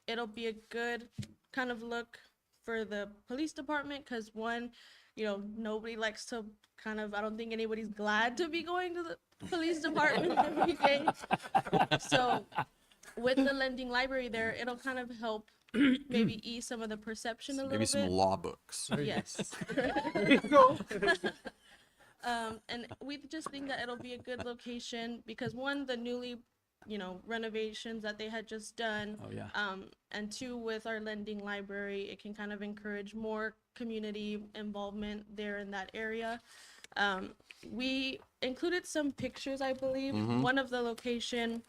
it'll be a good kind of look for the police department, because one, nobody likes to kind of, I don't think anybody's glad to be going to the police department every day. So with the lending library there, it'll kind of help maybe ease some of the perception a little Maybe bit. some law books. Yes. And we just think that it'll be a good location because one, the newly, renovations that they had just done. Oh, yeah. And two, with our lending library, it can kind of encourage more community involvement there in that area. We included some pictures, I believe. One of the location,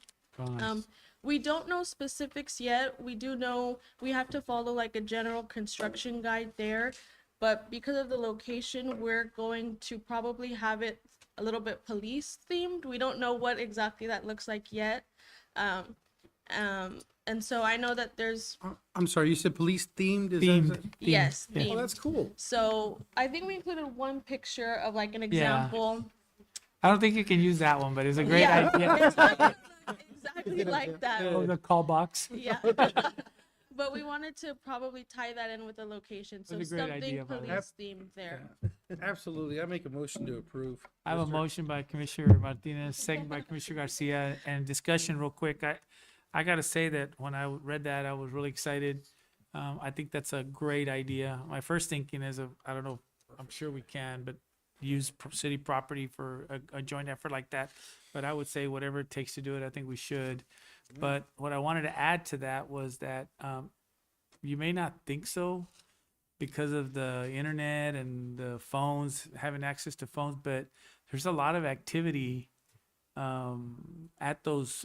we don't know specifics yet. We do know we have to follow like a general construction guide there. But because of the location, we're going to probably have it a little bit police themed. We don't know what exactly that looks like yet. And so I know that there's, I'm sorry, you said police themed? Is Themed. that? yes, Yeah. Oh, themed. that's cool. So I think we included one picture of like an example. I don't think you can use that one, but it's a great Yeah, idea. it's not exactly like that. Oh, the call box. Yeah. But we wanted to probably tie that in with the location. So That's a great something idea, by the way. police themed there. Absolutely. I make a motion to approve. I have a motion by Commissioner Martinez, second by Commissioner Garcia, and discussion real quick. I gotta say that when I read that, I was really excited. I think that's a great idea. My first thinking is, I don't know, I'm sure we can, but use city property for a joint effort like that. But I would say whatever it takes to do it, I think we should. But what I wanted to add to that was that, you may not think so, because of the internet and the phones, having access to phones, but there's a lot of activity at those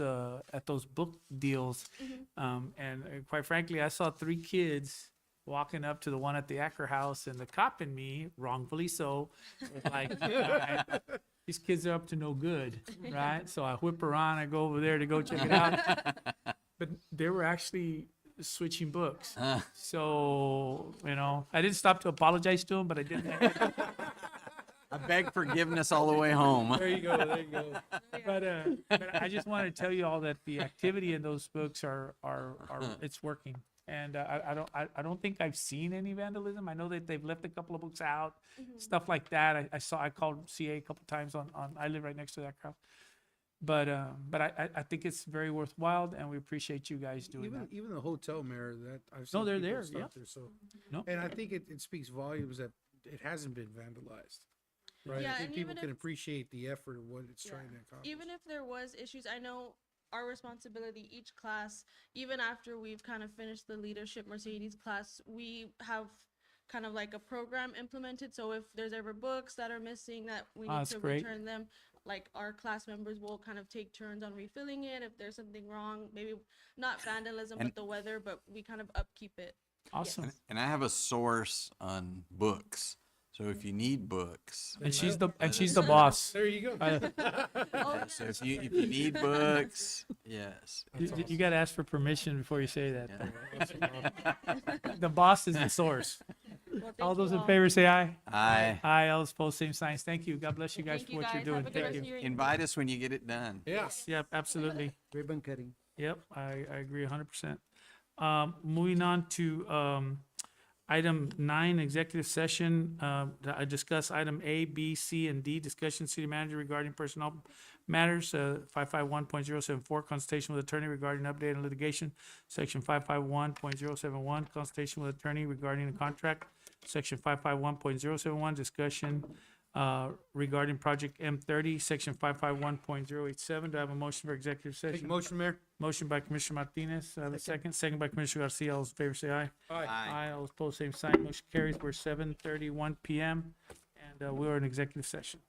book deals. And quite frankly, I saw 3 kids walking up to the one at the Acker House, and the cop in me, wrongfully so, was like, "All right, these kids are up to no good, right?" So I whip around, I go over there to go check it out. But they were actually switching books. So, I didn't stop to apologize to them, but I did. I beg forgiveness all the way home. There you go, there you go. But I just wanted to tell you all that the activity in those books are it's working. And I don't think I've seen any vandalism. I know that they've left a couple of books out, stuff like that. I called CA a couple times on I live right next to that crowd. But I think it's very worthwhile, and we appreciate you guys doing that. Even the hotel, Mayor, that I've No, seen they're people there, stop yeah. there, so. No. And I think it speaks volumes that it hasn't been vandalized. Right? Yeah, I think and people even can if- appreciate the effort of what it's Yeah. trying to accomplish. Even if there was issues, I know our responsibility each class, even after we've kind of finished the leadership Mercedes class, we have kind of like a program implemented. So if there's ever books that are missing that we need that's to great. return them, like our class members will kind of take turns on refilling it. If there's something wrong, maybe not vandalism, And- but the weather, but we kind of upkeep it. Awesome. And I have a source on books. So if you need books, And she's the boss. There you go. Oh, so if you need books, yes. You got to ask for permission before you say that. Yeah. The boss is the source. well, thank All you those in all. favor say aye. I Aye. All those opposed, same signs. Thank you. God bless you guys Thank for you what guys. you're doing. Have a good Thank rest you. of your evening. invite us when you get it done. Yes. Yep, absolutely. Ribbon cutting. Yep, I agree 100%. Moving on to item 9, executive session. I discuss item A, B, C, and D, discussion city manager regarding personnel matters, 551.074, consultation with attorney regarding update on litigation, section 551.071, consultation with attorney regarding a contract, section 551.071, discussion regarding project M30, section 551.087. Do I have a motion for executive Make a session? motion, Mayor. Motion by Commissioner Martinez. I have a second. Second by Commissioner Garcia. All those in favor say aye. Aye. Aye. All those opposed, same sign. Motion carries. We're 7:31 p.m. and we're in executive session.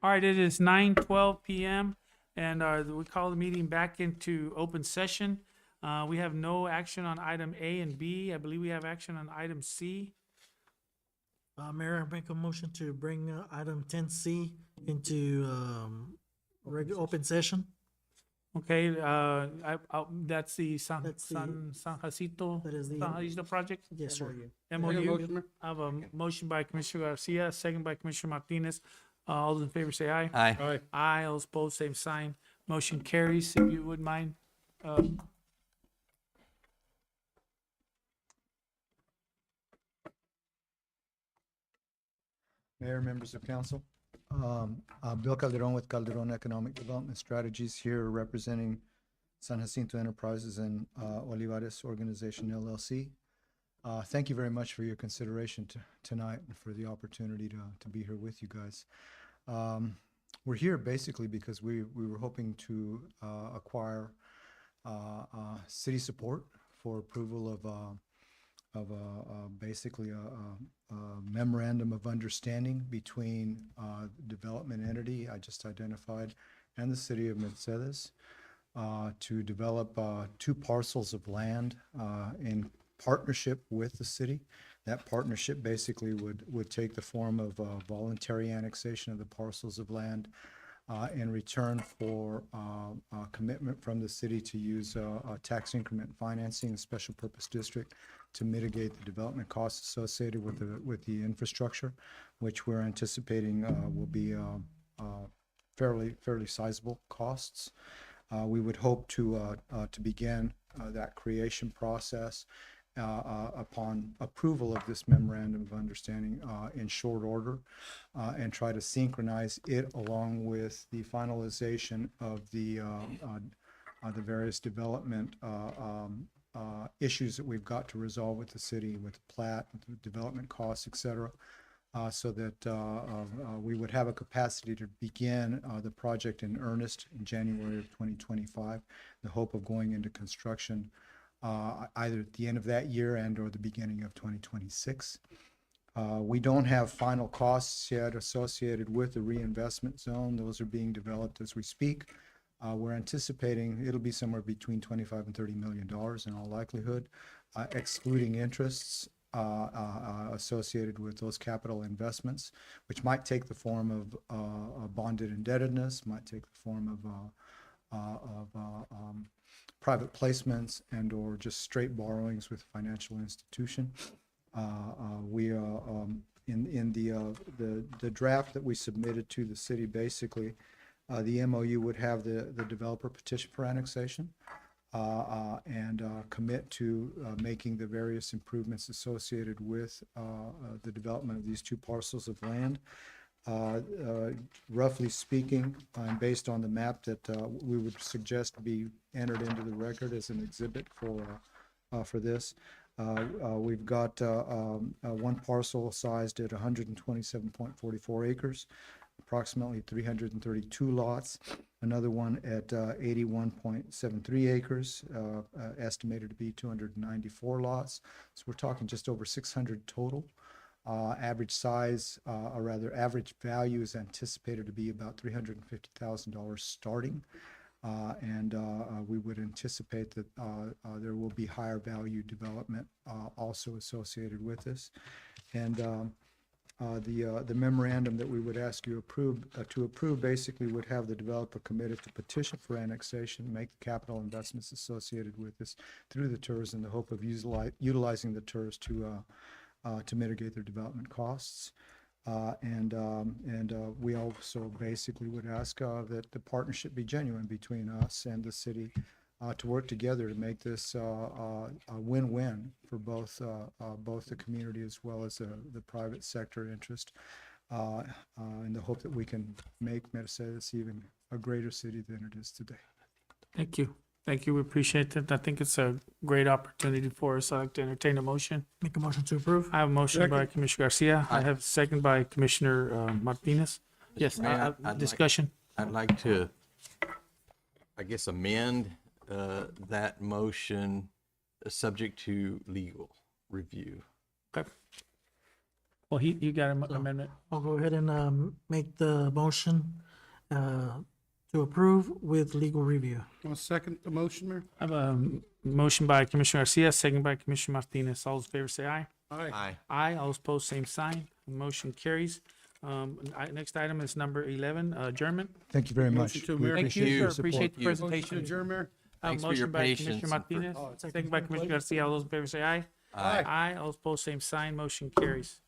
All right, it is 9:12 PM, and we call the meeting back into open session. We have no action on item A and B. I believe we have action on item C. Mayor, I make a motion to bring item 10C into regular open session. Okay, that's the That's the- San Jacinto, That is the- San Jacinto project? Yes, sir. MOU. I have a motion by Commissioner Garcia, second by Commissioner Martinez. All those in favor say aye. Aye. Aye, all opposed, same sign. Motion carries, if you would mind. Mayor, members of council. Bill Calderon with Calderon Economic Development Strategies here representing San Jacinto Enterprises and Olivares Organization LLC. Thank you very much for your consideration tonight and for the opportunity to be here with you guys. We're here basically because we were hoping to acquire city support for approval of basically a memorandum of understanding between the development entity I just identified and the city of Mercedes to develop 2 parcels of land in partnership with the city. That partnership basically would take the form of voluntary annexation of the parcels of land in return for a commitment from the city to use tax increment financing, a special purpose district, to mitigate the development costs associated with the infrastructure, which we're anticipating will be fairly sizable costs. We would hope to begin that creation process upon approval of this memorandum of understanding in short order and try to synchronize it along with the finalization of the various development issues that we've got to resolve with the city, with the plat, with the development costs, et cetera, so that we would have a capacity to begin the project in earnest in January of 2025, the hope of going into construction either at the end of that year and or the beginning of 2026. We don't have final costs yet associated with the reinvestment zone. Those are being developed as we speak. We're anticipating it'll be somewhere between $25 and $30 million in all likelihood, excluding interests associated with those capital investments, which might take the form of bonded indebtedness, might take the form of private placements and or just straight borrowings with financial institution. We in the draft that we submitted to the city, basically, the MOU would have the developer petition for annexation and commit to making the various improvements associated with the development of these 2 parcels of land. Roughly speaking, and based on the map that we would suggest be entered into the record as an exhibit for this, we've got 1 parcel sized at 127.44 acres, approximately 332 lots. Another one at 81.73 acres, estimated to be 294 lots. So we're talking just over 600 total. Average size, or rather average value, is anticipated to be about $350,000 starting. And we would anticipate that there will be higher value development also associated with this. And the memorandum that we would ask you to approve basically would have the developer committed to petition for annexation, make the capital investments associated with this through the TERS in the hope of utilizing the TERS to mitigate their development costs. And we also basically would ask that the partnership be genuine between us and the city to work together to make this a win-win for both the community as well as the private sector interest, in the hope that we can make Mercedes even a greater city than it is today. Thank you. Thank you. We appreciate it. I think it's a great opportunity for us. I'd like to entertain a motion. Make a motion to approve. I have a motion by Commissioner Garcia. I have a second by Commissioner Martinez. Yes, Mayor, I'd like- discussion. I'd like to, I guess, amend that motion subject to legal review. Okay. Well, he got an So- amendment. I'll go ahead and make the motion to approve with legal review. I'll second the motion, Mayor. I have a motion by Commissioner Garcia, second by Commissioner Martinez. All those in favor say aye. Aye. Aye. Aye. All those opposed, same sign. Motion carries. Next item is number 11, adjournment. Thank you very much. Motion to We adjourn. Thank you, appreciate sir. your support. Appreciate the you. Motion to presentation. adjourn, Mayor. I have Thanks a for your motion by patience Commissioner and for- Martinez, second by Commissioner Garcia. All those in favor say aye. Aye. Aye. All those opposed, same sign. Motion carries.